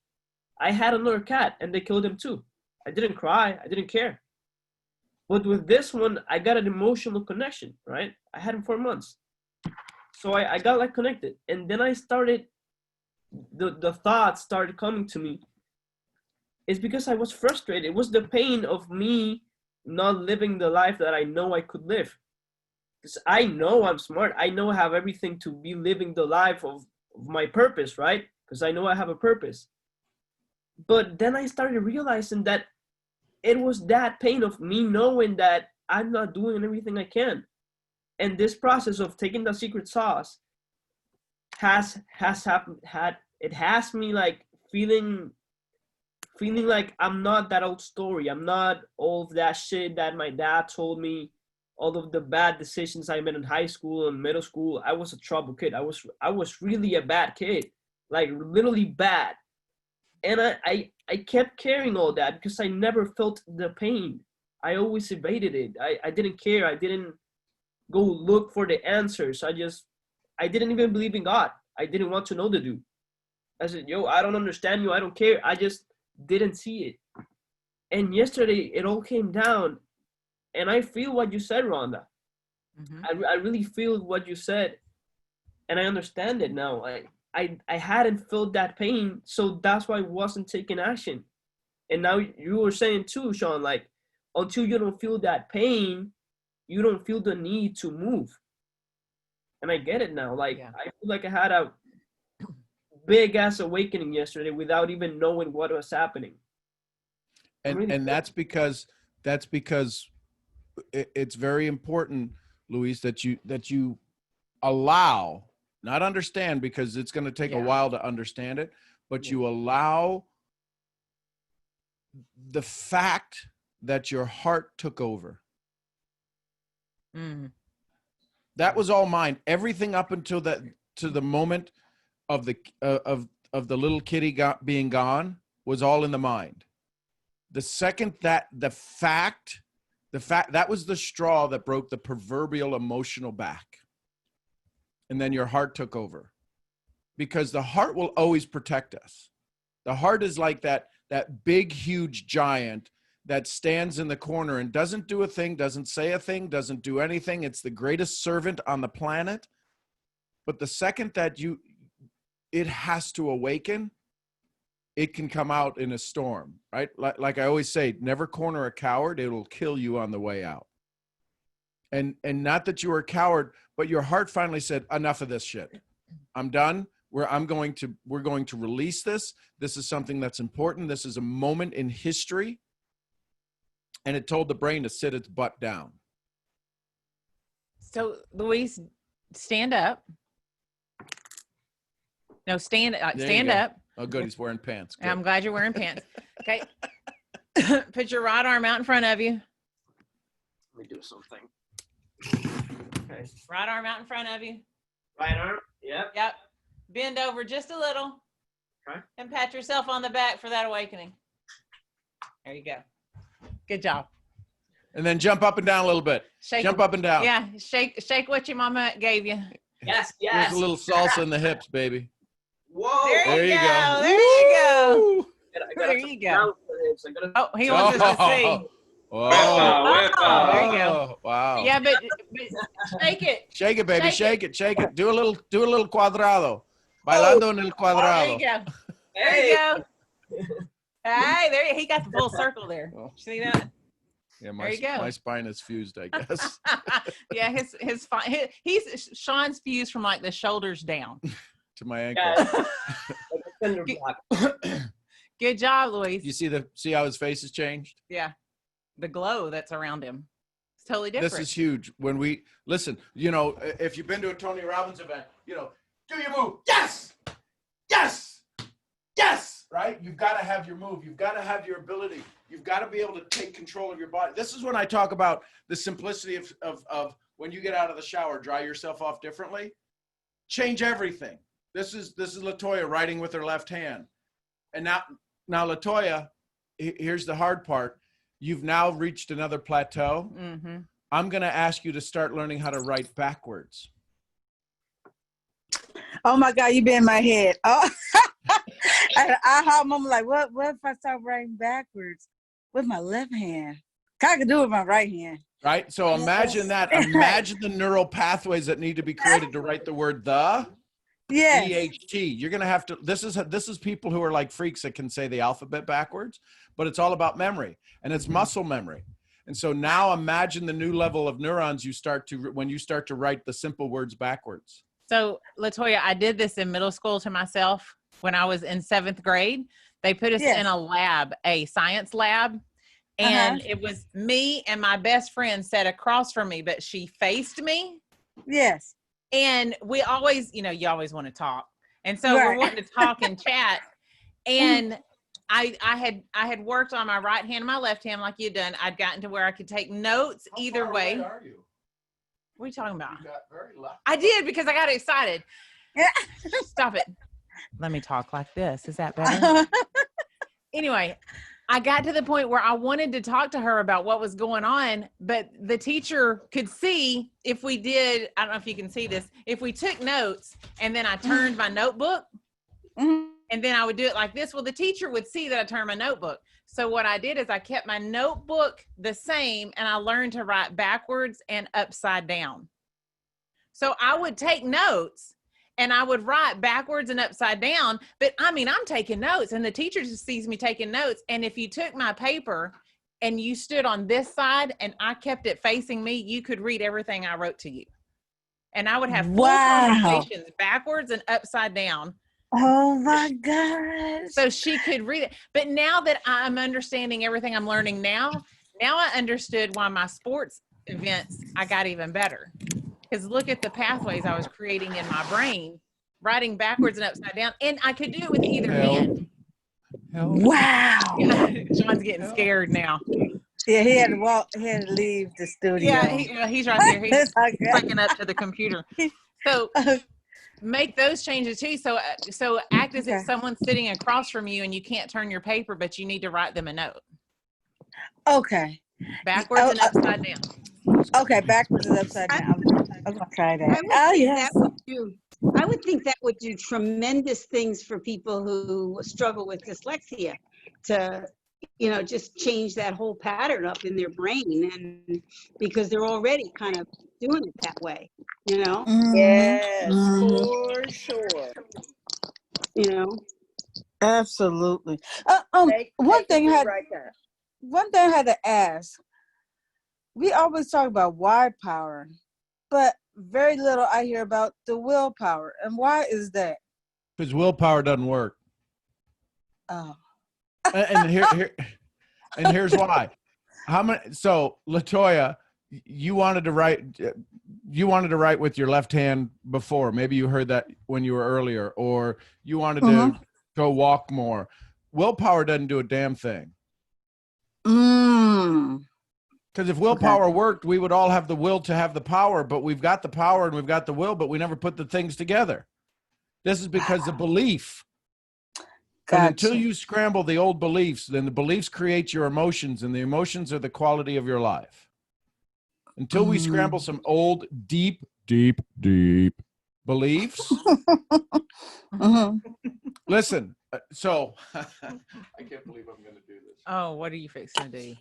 F: I had another cat and they killed him too. I didn't cry. I didn't care. But with this one, I got an emotional connection, right? I had him for months. So I got like connected. And then I started, the thoughts started coming to me. It's because I was frustrated. It was the pain of me not living the life that I know I could live. Because I know I'm smart. I know I have everything to be living the life of my purpose, right? Because I know I have a purpose. But then I started realizing that it was that pain of me knowing that I'm not doing everything I can. And this process of taking the secret sauce has me like feeling like I'm not that old story. I'm not all of that shit that my dad told me, all of the bad decisions I made in high school and middle school. I was a trouble kid. I was really a bad kid, like literally bad. And I kept carrying all that because I never felt the pain. I always evaded it. I didn't care. I didn't go look for the answers. I didn't even believe in God. I didn't want to know the dude. I said, yo, I don't understand you. I don't care. I just didn't see it. And yesterday it all came down, and I feel what you said, Rhonda.
D: Mm-hmm.
F: I really feel what you said, and I understand it now. I hadn't felt that pain, so that's why I wasn't taking action. And now you were saying too, Sean, like until you don't feel that pain, you don't feel the need to move. And I get it now. Like I feel like I had a big ass awakening yesterday without even knowing what was happening.
B: And that's because it's very important, Luis, that you allow, not understand, because it's going to take a while to understand it, but you allow the fact that your heart took over.
D: Mm.
B: That was all mine. Everything up until that, to the moment of the little kitty being gone, was all in the mind. The second that the fact that was the straw that broke the proverbial emotional back. And then your heart took over, because the heart will always protect us. The heart is like that big, huge giant that stands in the corner and doesn't do a thing, doesn't say a thing, doesn't do anything. It's the greatest servant on the planet. But the second that it has to awaken, it can come out in a storm, right? Like I always say, never corner a coward. It'll kill you on the way out. And not that you were a coward, but your heart finally said, enough of this shit. I'm done. We're going to release this. This is something that's important. This is a moment in history. And it told the brain to sit its butt down.
D: So, Luis, stand up. No, stand up.
B: Oh, good. He's wearing pants. Good.
D: I'm glad you're wearing pants. Okay. Put your right arm out in front of you.
F: Let me do something. Okay.
D: Right arm out in front of you.
F: Right arm. Yep.
D: Yep. Bend over just a little.
F: Okay.
D: And pat yourself on the back for that awakening. There you go. Good job.
B: And then jump up and down a little bit.
D: Shake
B: Jump
D: it.
B: up and down.
D: Yeah, shake what your mama gave you.
F: Yes,
B: Here's
F: yes.
B: a little salsa in the hips, baby.
F: Whoa.
D: There you go.
B: go.
D: There you go.
B: Woo!
F: I
D: There
F: gotta
D: you
F: touch
D: go.
F: down for this. I gotta-
D: Oh, he wants us to see.
B: Oh,
E: Wepa,
D: there you go.
B: wow.
D: Yeah, but shake it.
B: Shake it, baby.
D: Shake
B: Shake it. Do a little cuadrado. Bailando en el
D: There you
B: cuadrado.
D: go. There
F: Hey.
D: you go. Hey, there he got the full circle there. See that?
B: Yeah,
D: There you go.
B: my spine is fused, I guess.
D: Yeah, he's Sean's fused from like the shoulders down.
B: To my ankle.
F: Yes. Like a cinder block.
D: Good job, Luis.
B: You see how his face has changed?
D: Yeah, the glow that's around him. It's totally different.
B: This is huge. When we listen, you know, if you've been to a Tony Robbins event, you know, do your move. Yes, yes, yes. Right? You've got to have your move. You've got to have your ability. You've got to be able to take control of your body. This is when I talk about the simplicity of when you get out of the shower, dry yourself off differently. Change everything. This is LaToya writing with her left hand. And now LaToya, here's the hard part. You've now reached another plateau.
D: Mm-hmm.
B: I'm going to ask you to start learning how to write backwards.
I: Oh my God, you be in my head. Oh, I heard mom like, what if I start writing backwards with my left hand? I can do it with my right hand.
B: Right? So imagine that. Imagine the neural pathways that need to be created to write the word the.
I: Yes.
B: E-H-T. You're going to have to, this is people who are like freaks that can say the alphabet backwards, but it's all about memory and it's muscle memory. And so now imagine the new level of neurons when you start to write the simple words backwards.
D: So, LaToya, I did this in middle school to myself when I was in 7th grade. They put us in a lab, a science lab, and it was me and my best friend sat across from me, but she faced me.
I: Yes.
D: And we always, you always want to talk. And so we're wanting to talk and chat. And I had worked on my right hand and my left hand like you'd done. I'd gotten to where I could take notes either way.
B: How far away are you?
D: What are you talking about?
B: You got very lucky.
D: I did because I got excited. Stop it. Let me talk like this. Is that better? Anyway, I got to the point where I wanted to talk to her about what was going on, but the teacher could see if we did, I don't know if you can see this, if we took notes and then I turned my notebook and then I would do it like this, well, the teacher would see that I turned my notebook. So what I did is I kept my notebook the same and I learned to write backwards and upside down. So I would take notes and I would write backwards and upside down, but I'm taking notes and the teacher just sees me taking notes. And if you took my paper and you stood on this side and I kept it facing me, you could read everything I wrote to you. And I would have full conversations backwards and upside down.
I: Oh my gosh.
D: So she could read it. But now that I'm understanding everything I'm learning now I understood why my sports events, I got even better. Because look at the pathways I was creating in my brain, writing backwards and upside down. And I could do it with either hand.
I: Wow.
D: Sean's getting scared now.
I: Yeah, he had to leave the studio.
D: Yeah, he's right there. He's clicking up to the computer. So make those changes too. So act as if someone's sitting across from you and you can't turn your paper, but you need to write them a note.
I: Okay.
D: Backwards and upside down.
I: Okay, backwards and upside down. I'm gonna try that.
A: I would think that would do tremendous things for people who struggle with dyslexia to, just change that whole pattern up in their brain, and because they're already kind of doing it that way,
C: Yes, for sure.
I: Absolutely. One thing I had to ask. We always talk about why power, but very little I hear about the willpower. And why is that?
B: Because willpower doesn't work.
I: Oh.
B: And here's why. So LaToya, you wanted to write with your left hand before. Maybe you heard that when you were earlier, or you wanted to go walk more. Willpower doesn't do a damn thing. Because if willpower worked, we would all have the will to have the power, but we've got the power and we've got the will, but we never put the things together. This is because of belief. And until you scramble the old beliefs, then the beliefs create your emotions, and the emotions are the quality of your life. until we scramble some old, deep beliefs. Listen, so I can't believe I'm going to do this.
D: Oh, what are you fixing to do?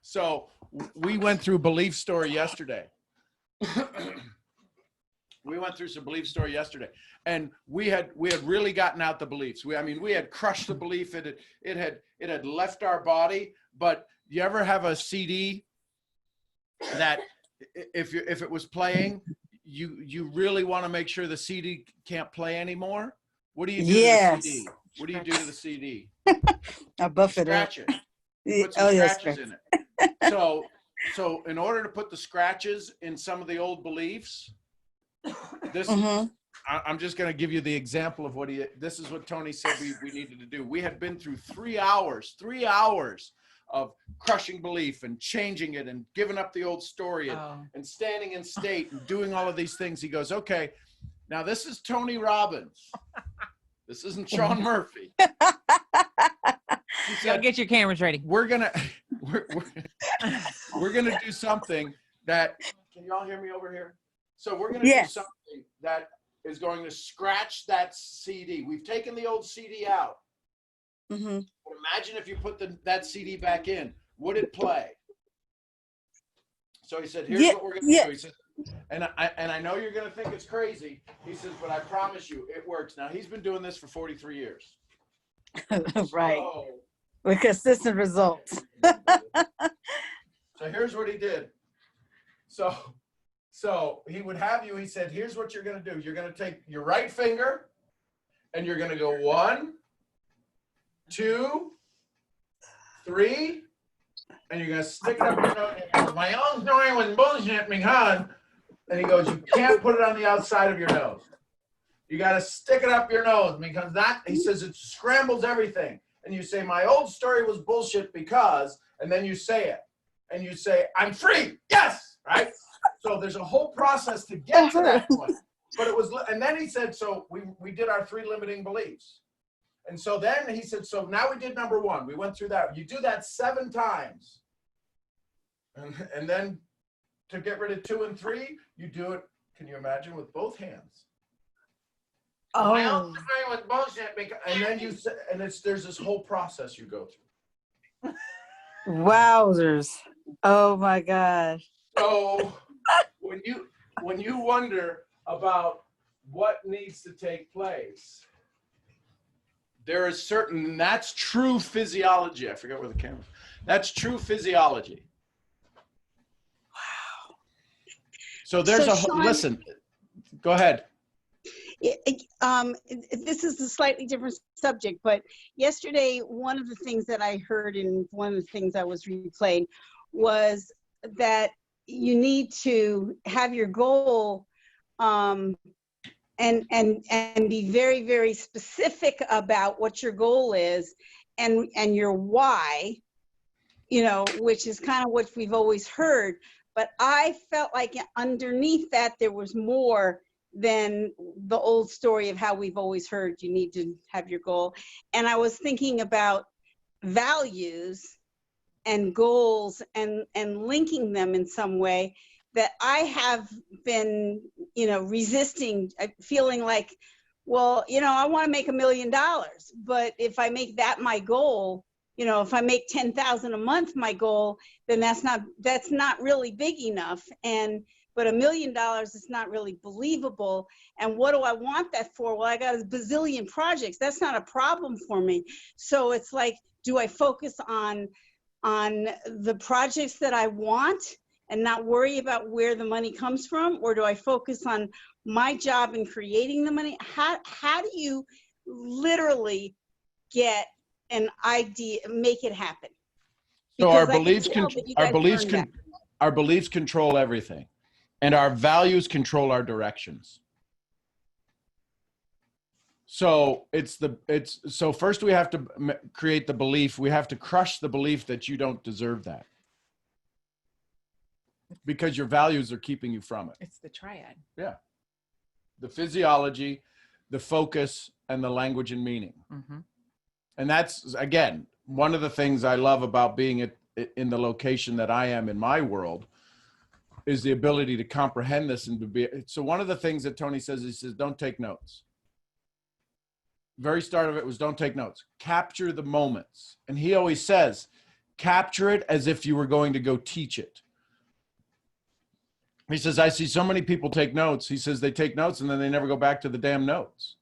B: So we went through belief story yesterday. We went through some belief story yesterday, and we had really gotten out the beliefs. We had crushed the belief. It had left our body. But you ever have a CD that if it was playing, you really want to make sure the CD can't play anymore? What do you do to the CD? What do you do to the CD?
I: I buff it up.
B: Scratch it. Put some scratches in it. So in order to put the scratches in some of the old beliefs, I'm just going to give you the example of this is what Tony said we needed to do. We had been through 3 hours of crushing belief and changing it and giving up the old story and standing in state and doing all of these things. He goes, okay, now this is Tony Robbins. This isn't Sean Murphy. He said,
D: get your cameras ready.
B: We're gonna do something that, can y'all hear me over here? So we're gonna do something that is going to scratch that CD. We've taken the old CD out. But imagine if you put that CD back in, would it play? So he said, here's what we're gonna do. He said, and I know you're gonna think it's crazy. He says, but I promise you, it works. Now he's been doing this for 43 years.
I: Right. With consistent results.
B: So here's what he did. So he would have you, he said, here's what you're going to do. You're going to take your right finger and you're going to go 1, 2, 3, and you're going to stick it up your nose. My own story was bullshit because, and he goes, you can't put it on the outside of your nose. You got to stick it up your nose because he says, it scrambles everything. And you say, my old story was bullshit because, and then you say it. And you say, I'm free. Yes. Right. So there's a whole process to get to that point. But it was, and then he said, so we did our 3 limiting beliefs. And so then he said, so now we did number 1. We went through that. You do that 7 times. And then to get rid of 2 and 3, you do it, can you imagine, with both hands?
I: Oh.
B: My own story was bullshit because, and then you say, and there's this whole process you go through.
I: Wowzers. Oh my gosh.
B: So when you wonder about what needs to take place, there is certain, that's true physiology. I forget where the camera. That's true physiology. Wow. So there's
A: Sean,
B: listen. Go ahead.
A: This is a slightly different subject, but yesterday, one of the things that I heard and one of the things I was replaying was that you need to have your goal and be very, very specific about what your goal is and your why, which is kind of what we've always heard. But I felt like underneath that, there was more than the old story of how we've always heard you need to have your goal. And I was thinking about values and goals and linking them in some way that I have been, resisting, feeling like, well, I want to make $1 million, but if I make that my goal, if I make 10,000 a month my goal, then that's not really big enough. But $1 million is not really believable. And what do I want that for? Well, I got a bazillion projects. That's not a problem for me. So it's like, do I focus on the projects that I want and not worry about where the money comes from? Or do I focus on my job in creating the money? How do you literally get an idea, make it happen?
B: So
A: Because
B: our beliefs control everything. And our values control our directions. So so first we have to create the belief. We have to crush the belief that you don't deserve that, because your values are keeping you from it.
D: It's the triad.
B: Yeah. The physiology, the focus, and the language and meaning. And that's, again, one of the things I love about being in the location that I am in my world, is the ability to comprehend this and to be. So one of the things that Tony says, he says, don't take notes. Very start of it was don't take notes. Capture the moments. And he always says, capture it as if you were going to go teach it. He says, I see so many people take notes. He says they take notes and then they never go back to the damn notes.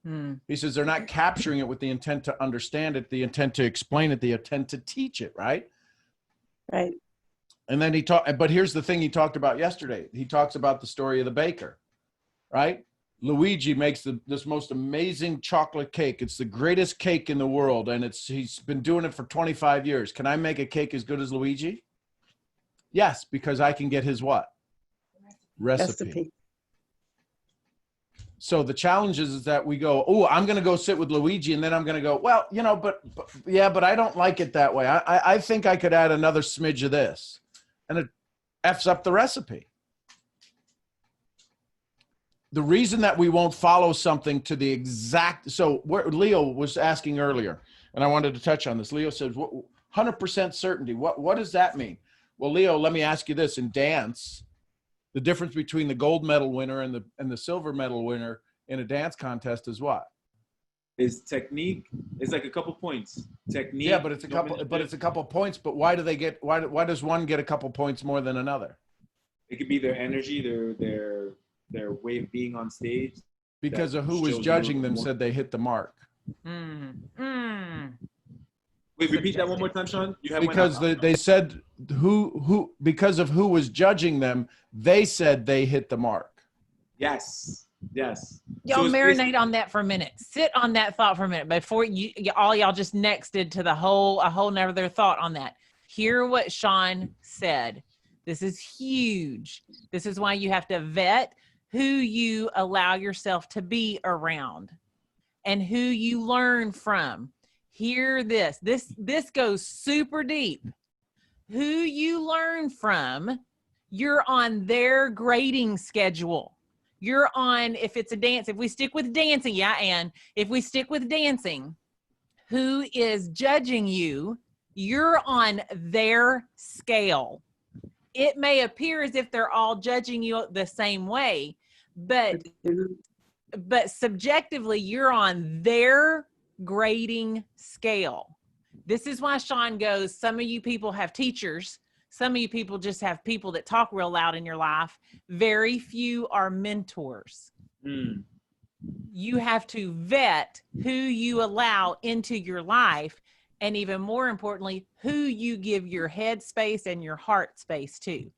B: He says they're not capturing it with the intent to understand it, the intent to explain it, the intent to teach it, right?
A: Right.
B: And then but here's the thing he talked about yesterday. He talks about the story of the baker, right? Luigi makes this most amazing chocolate cake. It's the greatest cake in the world. And he's been doing it for 25 years. Can I make a cake as good as Luigi? Yes, because I can get his what? Recipe. So the challenge is that we go, oh, I'm going to go sit with Luigi, and then I'm going to go, well, you know, but I don't like it that way. I think I could add another smidge of this, and it F's up the recipe. The reason that we won't follow something to the exact, so where Leo was asking earlier, and I wanted to touch on this. Leo says 100% certainty. What does that mean? Well, Leo, let me ask you this. In dance, the difference between the gold medal winner and the silver medal winner in a dance contest is what?
H: Is technique. It's like a couple points. Technique.
B: Yeah, but it's a couple points. But why does one get a couple points more than another?
H: It could be their energy, their way of being on stage.
B: Because of who was judging them said they hit the mark.
H: Wait, repeat that one more time, Sean.
B: Because they said because of who was judging them, they said they hit the mark.
H: Yes.
D: Y'all marinate on that for a minute. Sit on that thought for a minute before y'all just nexted to a whole nother thought on that. Hear what Sean said. This is huge. This is why you have to vet who you allow yourself to be around and who you learn from. Hear this. This goes super deep. Who you learn from, you're on their grading schedule. You're on, if it's a dance, if we stick with dancing, if we stick with dancing, who is judging you, you're on their scale. It may appear as if they're all judging you the same way, but subjectively, you're on their grading scale. This is why Sean goes, some of you people have teachers. Some of you people just have people that talk real loud in your life. Very few are mentors. You have to vet who you allow into your life, and even more importantly, who you give your head space and your heart space to.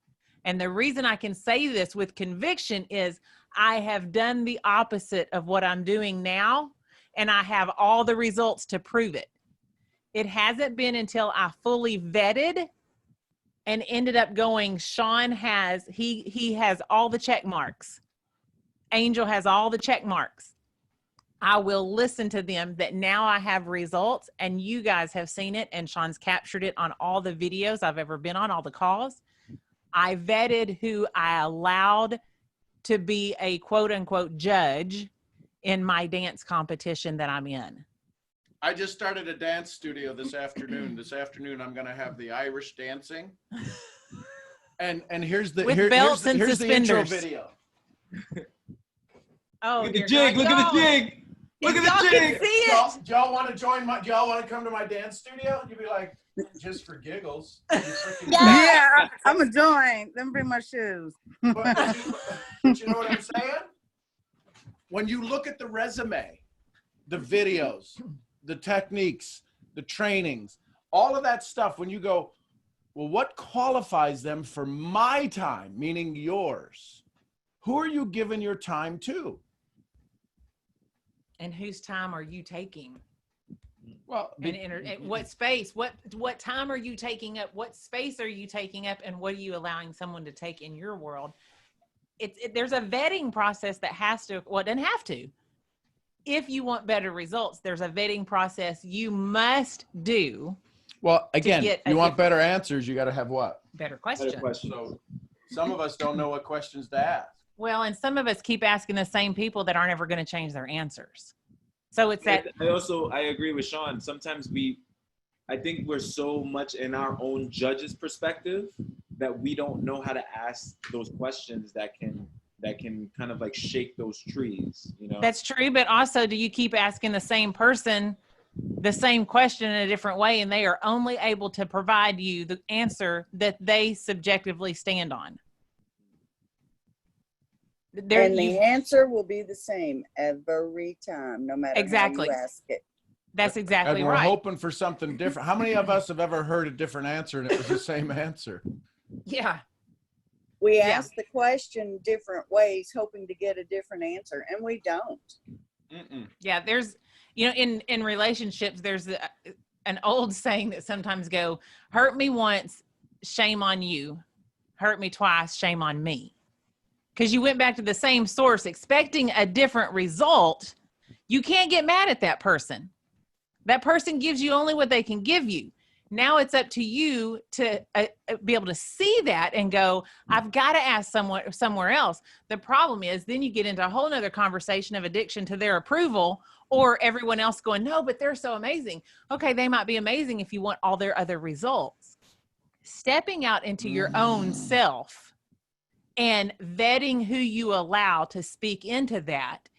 D: And the reason I can say this with conviction is I have done the opposite of what I'm doing now, and I have all the results to prove it. It hasn't been until I fully vetted and ended up going, Sean has, he has all the check marks. Angel has all the check marks. I will listen to them, that now I have results, and you guys have seen it, and Sean's captured it on all the videos I've ever been on, all the calls. I vetted who I allowed to be a quote unquote judge in my dance competition that I'm in.
B: I just started a dance studio this afternoon. This afternoon, I'm going to have the Irish dancing. And here's the intro video.
D: Oh,
H: look at the jig! Look at the jig! Look at the jig!
D: See it?
B: Do y'all want to join do y'all want to come to my dance studio? You'd be like, just for giggles.
I: Yeah, I'm gonna join. Let me bring my shoes.
B: But you know what I'm saying? When you look at the resume, the videos, the techniques, the trainings, all of that stuff, when you go, well, what qualifies them for my time, meaning yours? Who are you giving your time to?
D: And whose time are you taking?
B: Well,
D: and what space, what time are you taking up? What space are you taking up? And what are you allowing someone to take in your world? There's a vetting process that has to, well, it doesn't have to. If you want better results, there's a vetting process you must do.
B: Well, again, you want better answers, you got to have what?
D: Better questions.
B: So some of us don't know what questions to ask.
D: Well, and some of us keep asking the same people that aren't ever going to change their answers. So it's that.
H: I agree with Sean. Sometimes we I think we're so much in our own judge's perspective that we don't know how to ask those questions that can kind of like shake those trees, you know?
D: That's true, but also, do you keep asking the same person the same question in a different way, and they are only able to provide you the answer that they subjectively stand on?
C: And the answer will be the same every time, no matter
D: exactly
C: how you ask it.
D: That's exactly
B: And we're
D: right.
B: hoping for something different. How many of us have ever heard a different answer and it was the same answer?
D: Yeah.
C: We
D: Yeah.
C: ask the question different ways, hoping to get a different answer, and we don't.
D: Yeah, there's, you know, in relationships, there's an old saying that sometimes go, hurt me once, shame on you. Hurt me twice, shame on me. Because you went back to the same source expecting a different result. You can't get mad at that person. That person gives you only what they can give you. Now it's up to you to be able to see that and go, I've got to ask somewhere else. The problem is then you get into a whole nother conversation of addiction to their approval, or everyone else going, no, but they're so amazing. Okay, they might be amazing if you want all their other results. Stepping out into your own self and vetting who you allow to speak into that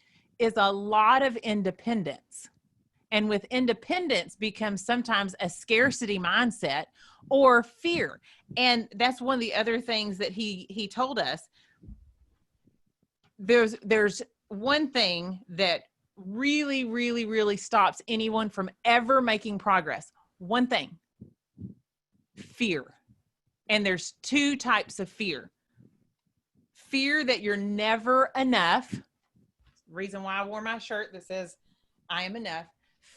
D: is a lot of independence. And with independence becomes sometimes a scarcity mindset or fear. And that's one of the other things that he told us. There's one thing that really, really, really stops anyone from ever making progress. One thing: fear. And there's two types of fear. Fear that you're never enough. Reason why I wore my shirt that says, I am enough.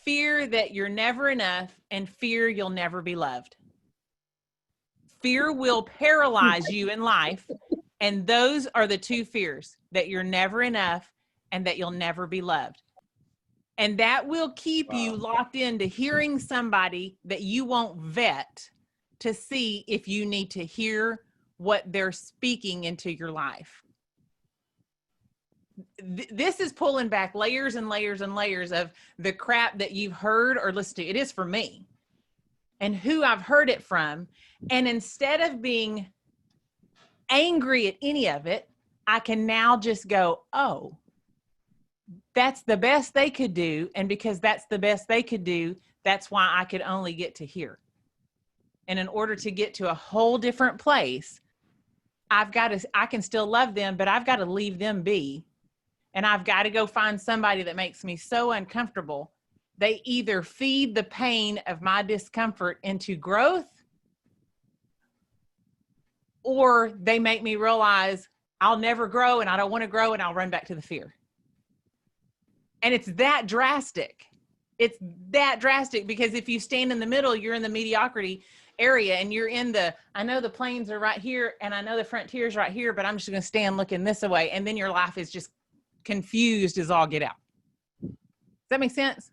D: Fear that you're never enough, and fear you'll never be loved. Fear will paralyze you in life. And those are the two fears: that you're never enough and that you'll never be loved. And that will keep you locked into hearing somebody that you won't vet to see if you need to hear what they're speaking into your life. This is pulling back layers and layers and layers of the crap that you've heard or listened to. It is for me and who I've heard it from. And instead of being angry at any of it, I can now just go, oh, that's the best they could do. And because that's the best they could do, that's why I could only get to here. And in order to get to a whole different place, I can still love them, but I've got to leave them be. And I've got to go find somebody that makes me so uncomfortable. They either feed the pain of my discomfort into growth, or they make me realize I'll never grow and I don't want to grow, and I'll run back to the fear. And it's that drastic. It's that drastic, because if you stand in the middle, you're in the mediocrity area, and you're in I know the planes are right here and I know the frontier's right here, but I'm just going to stand looking this way. And then your life is just confused as all get out. Does that make sense?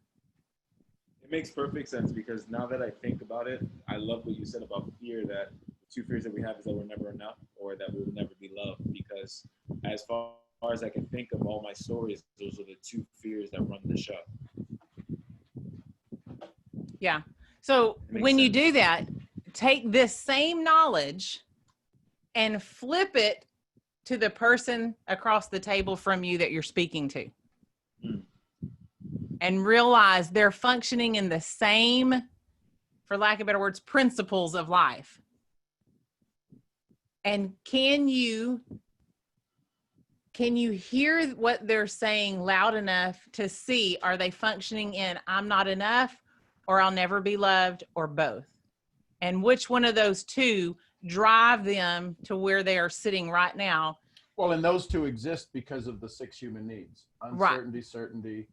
H: It makes perfect sense, because now that I think about it, I love what you said about fear, that the two fears that we have is that we're never enough, or that we'll never be loved. Because as far as I can think of all my stories, those are the two fears that run the show.
D: Yeah. So when you do that, take this same knowledge and flip it to the person across the table from you that you're speaking to. And realize they're functioning in the same, for lack of better words, principles of life. And can you hear what they're saying loud enough to see, are they functioning in I'm not enough, or I'll never be loved, or both? And which one of those two drive them to where they are sitting right now?
B: Well, and those two exist because of the 6 human needs: uncertainty, certainty,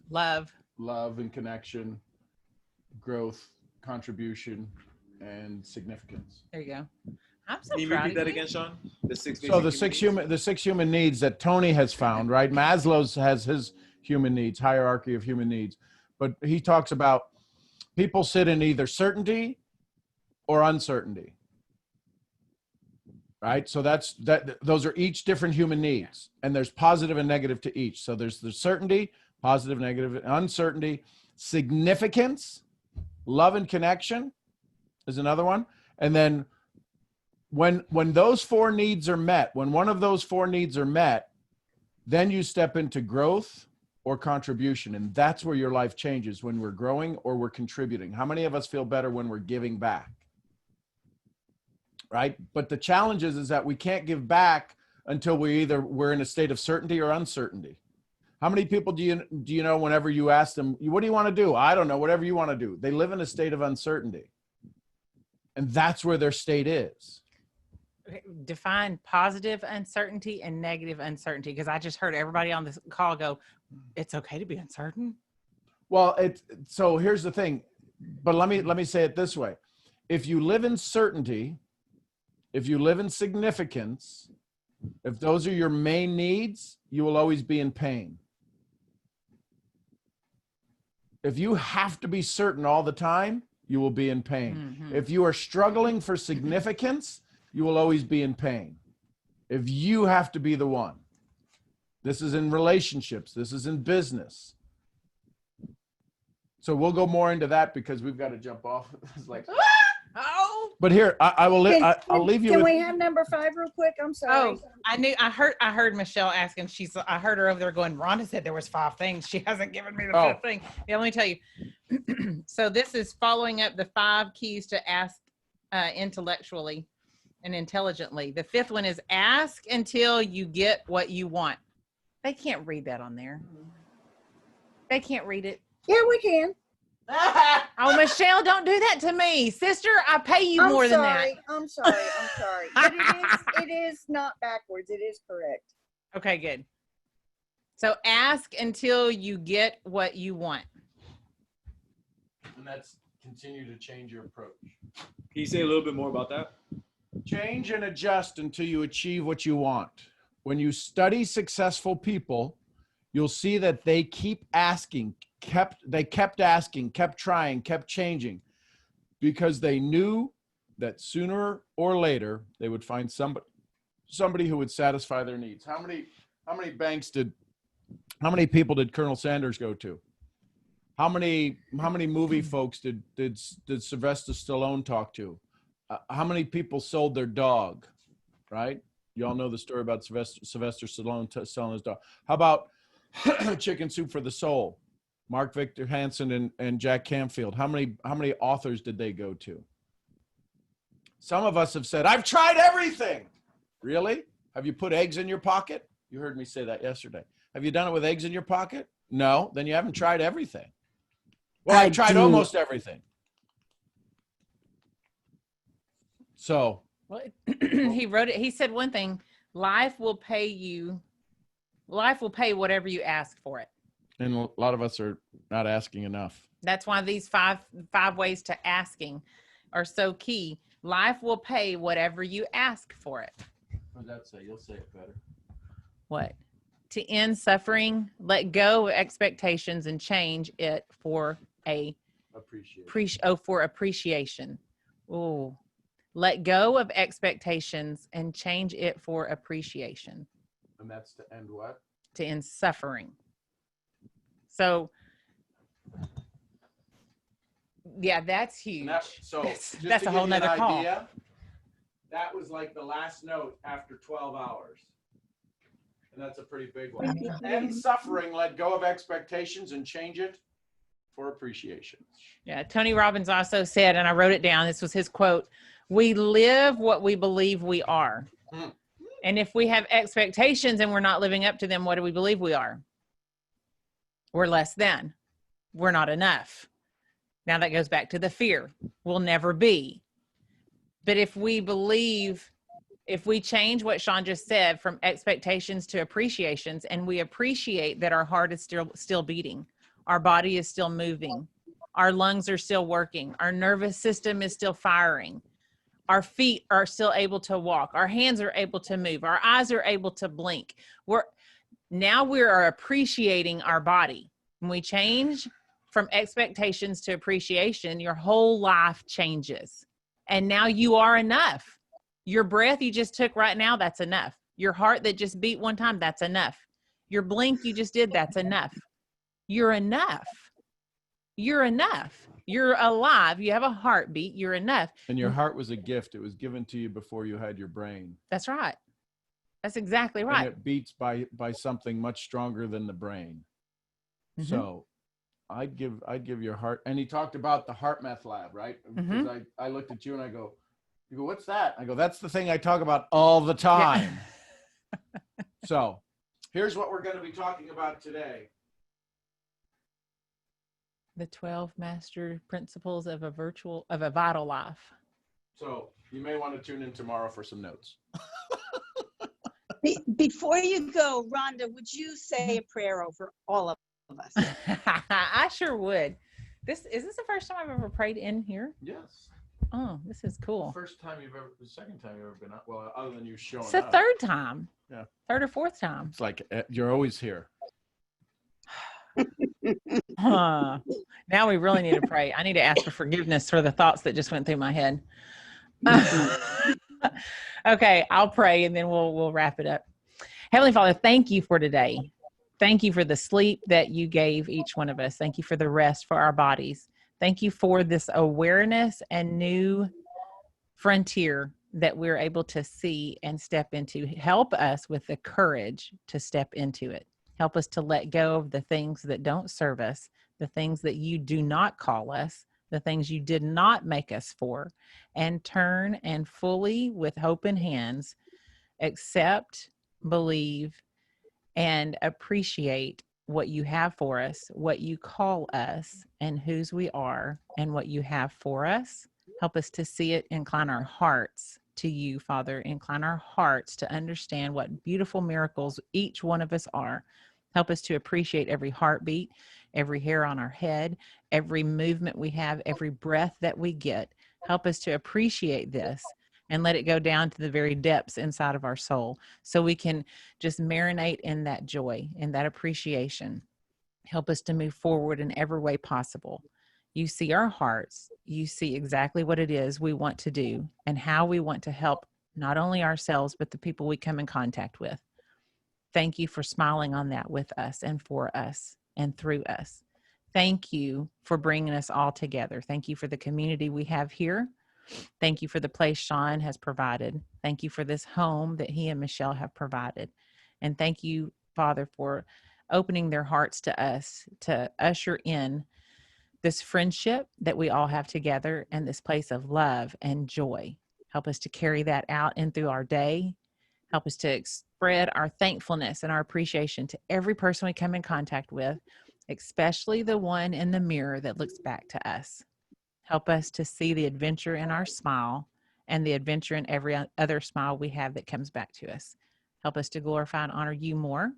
D: love
B: and connection, growth, contribution, and significance.
D: There you go. I'm so
H: Can you
D: proud
H: repeat
D: of
H: that
D: you.
H: again, Sean?
B: The six human needs that Tony has found, right? Maslow's has his human needs, hierarchy of human needs. But he talks about people sit in either certainty or uncertainty. Right? So those are each different human needs, and there's positive and negative to each. So there's the certainty, positive, negative, uncertainty, significance, Love and connection is another one. And then when those four needs are met, when one of those four needs are met, then you step into growth or contribution. And that's where your life changes, when we're growing or we're contributing. How many of us feel better when we're giving back? Right? But the challenge is that we can't give back until we're in a state of certainty or uncertainty. How many people do you know, whenever you ask them, what do you want to do? I don't know, whatever you want to do. They live in a state of uncertainty. And that's where their state is.
D: Define positive uncertainty and negative uncertainty, because I just heard everybody on this call go, it's okay to be uncertain.
B: Well, so here's the thing, but let me say it this way. If you live in certainty, if you live in significance, if those are your main needs, you will always be in pain. If you have to be certain all the time, you will be in pain.
D: Mm-hmm.
B: If you are struggling for significance, you will always be in pain. If you have to be the one. This is in relationships. This is in business. So we'll go more into that because we've got to jump off. It's like,
D: oh.
B: But here, I'll leave you.
C: Can we have number 5 real quick? I'm sorry.
D: Oh, I heard Michelle asking. I heard her over there going, Rhonda said there was 5 things. She hasn't given me the 5th thing. Yeah, let me tell you. So this is following up the 5 keys to ask intellectually and intelligently. The 5th one is ask until you get what you want. They can't read that on there. They can't read it.
C: Yeah, we can.
D: Oh, Michelle, don't do that to me. Sister, I pay you more than that.
C: I'm sorry. But it is not backwards. It is correct.
D: Okay, good. So ask until you get what you want.
B: And that's continue to change your approach.
H: Can you say a little bit more about that?
B: Change and adjust until you achieve what you want. When you study successful people, you'll see that they keep asking, kept asking, kept trying, kept changing, because they knew that sooner or later they would find somebody who would satisfy their needs. How many people did Colonel Sanders go to? How many movie folks did Sylvester Stallone talk to? How many people sold their dog, right? You all know the story about Sylvester Stallone selling his dog. How about Chicken Soup for the Soul? Mark Victor Hansen and Jack Canfield. How many authors did they go to? Some of us have said, I've tried everything. Really? Have you put eggs in your pocket? You heard me say that yesterday. Have you done it with eggs in your pocket? No, then you haven't tried everything. Well, I tried almost everything. So.
D: Well, he wrote it. He said one thing, life will pay whatever you ask for it.
B: And a lot of us are not asking enough.
D: That's why these five ways to asking are so key. Life will pay whatever you ask for it.
B: What does that say? You'll say it better.
D: What? To end suffering, let go of expectations and change it for appreciation. Oh, let go of expectations and change it for appreciation.
B: And that's to end what?
D: To end suffering. So, yeah, that's huge. That's a whole nother call.
B: That was like the last note after 12 hours. And that's a pretty big one. End suffering, let go of expectations and change it for appreciation.
D: Yeah, Tony Robbins also said, and I wrote it down, this was his quote, we live what we believe we are. And if we have expectations and we're not living up to them, what do we believe we are? We're less than. We're not enough. Now that goes back to the fear. We'll never be. But if we change what Sean just said from expectations to appreciations, and we appreciate that our heart is still beating, our body is still moving, our lungs are still working, our nervous system is still firing, our feet are still able to walk, our hands are able to move, our eyes are able to blink. We are appreciating our body. When we change from expectations to appreciation, your whole life changes. And now you are enough. Your breath you just took right now, that's enough. Your heart that just beat one time, that's enough. Your blink you just did, that's enough. You're enough. You're enough. You're alive. You have a heartbeat. You're enough.
B: And your heart was a gift. It was given to you before you had your brain.
D: That's right. That's exactly right.
B: And it beats by something much stronger than the brain.
D: Mhm.
B: So I'd give your heart. And he talked about the heart meth lab, right? Because I looked at you and I go, you go, what's that? I go, that's the thing I talk about all the time. Yeah. So here's what we're going to be talking about today.
D: The 12 master principles of a vital life.
B: So you may want to tune in tomorrow for some notes.
A: Before you go, Rhonda, would you say a prayer over all of us?
D: I sure would. Is this the first time I've ever prayed in here?
B: Yes.
D: Oh, this is cool.
B: The second time you've ever been up. Well, other than you showing up.
D: It's the third time.
B: Yeah.
D: Third or fourth time.
B: It's like you're always here.
D: Huh. Now we really need to pray. I need to ask for forgiveness for the thoughts that just went through my head. Okay, I'll pray and then we'll wrap it up. Heavenly Father, thank you for today. Thank you for the sleep that you gave each one of us. Thank you for the rest for our bodies. Thank you for this awareness and new frontier that we're able to see and step into. Help us with the courage to step into it. Help us to let go of the things that don't serve us, the things that you do not call us, the things you did not make us for, and turn and fully, with open hands, accept, believe, and appreciate what you have for us, what you call us, and whose we are, and what you have for us. Help us to see it, incline our hearts to you, Father. Incline our hearts to understand what beautiful miracles each one of us are. Help us to appreciate every heartbeat, every hair on our head, every movement we have, every breath that we get. Help us to appreciate this and let it go down to the very depths inside of our soul so we can just marinate in that joy and that appreciation. Help us to move forward in every way possible. You see our hearts. You see exactly what it is we want to do and how we want to help not only ourselves, but the people we come in contact with. Thank you for smiling on that with us and for us and through us. Thank you for bringing us all together. Thank you for the community we have here. Thank you for the place Sean has provided. Thank you for this home that he and Michelle have provided. And thank you, Father, for opening their hearts to us to usher in this friendship that we all have together and this place of love and joy. Help us to carry that out in through our day. Help us to spread our thankfulness and our appreciation to every person we come in contact with, especially the one in the mirror that looks back to us. Help us to see the adventure in our smile and the adventure in every other smile we have that comes back to us. Help us to glorify and honor you more.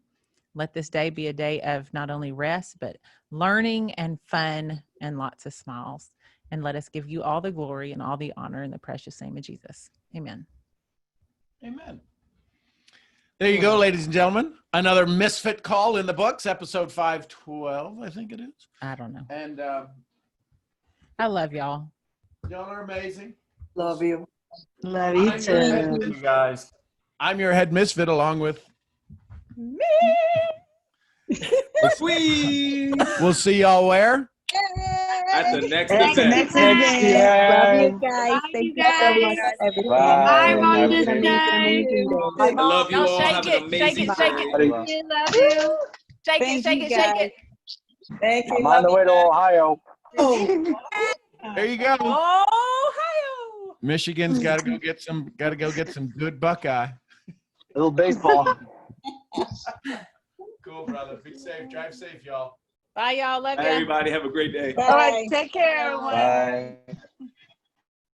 D: Let this day be a day of not only rest, but learning and fun and lots of smiles. And let us give you all the glory and all the honor in the precious name of Jesus. Amen.
B: Amen. There you go, ladies and gentlemen. Another Misfit Call in the books, episode 512, I think it is.
D: I don't know.
B: And
D: I love y'all.
B: y'all are amazing.
I: Love you.
A: Love you too.
H: You guys.
B: I'm your head misfit along with
D: Me.
H: Sweet.
B: We'll see y'all where?
H: At the next
A: At the
H: event.
A: next event. Love you guys. Thank you so much for everything.
E: Bye,
H: Bye.
E: Rhonda.
H: I love you
D: Y'all
H: all.
D: shake
H: Have
D: it,
H: an amazing
D: shake it, shake it.
H: day.
E: Love you.
D: Shake
A: Thank
D: it, shake
A: you,
D: it, shake
A: guys.
D: it.
I: Thank you.
G: I'm on the way to Ohio.
B: There you go.
D: Ohio.
B: Michigan's got to go get some good Buckeye.
G: Little baseball.
B: Cool, brother. Be safe. Drive safe, y'all.
D: Bye, y'all. Love
H: Bye,
D: you.
H: everybody. Have a great day.
A: Bye.
I: All right, take care, everyone.
G: Bye.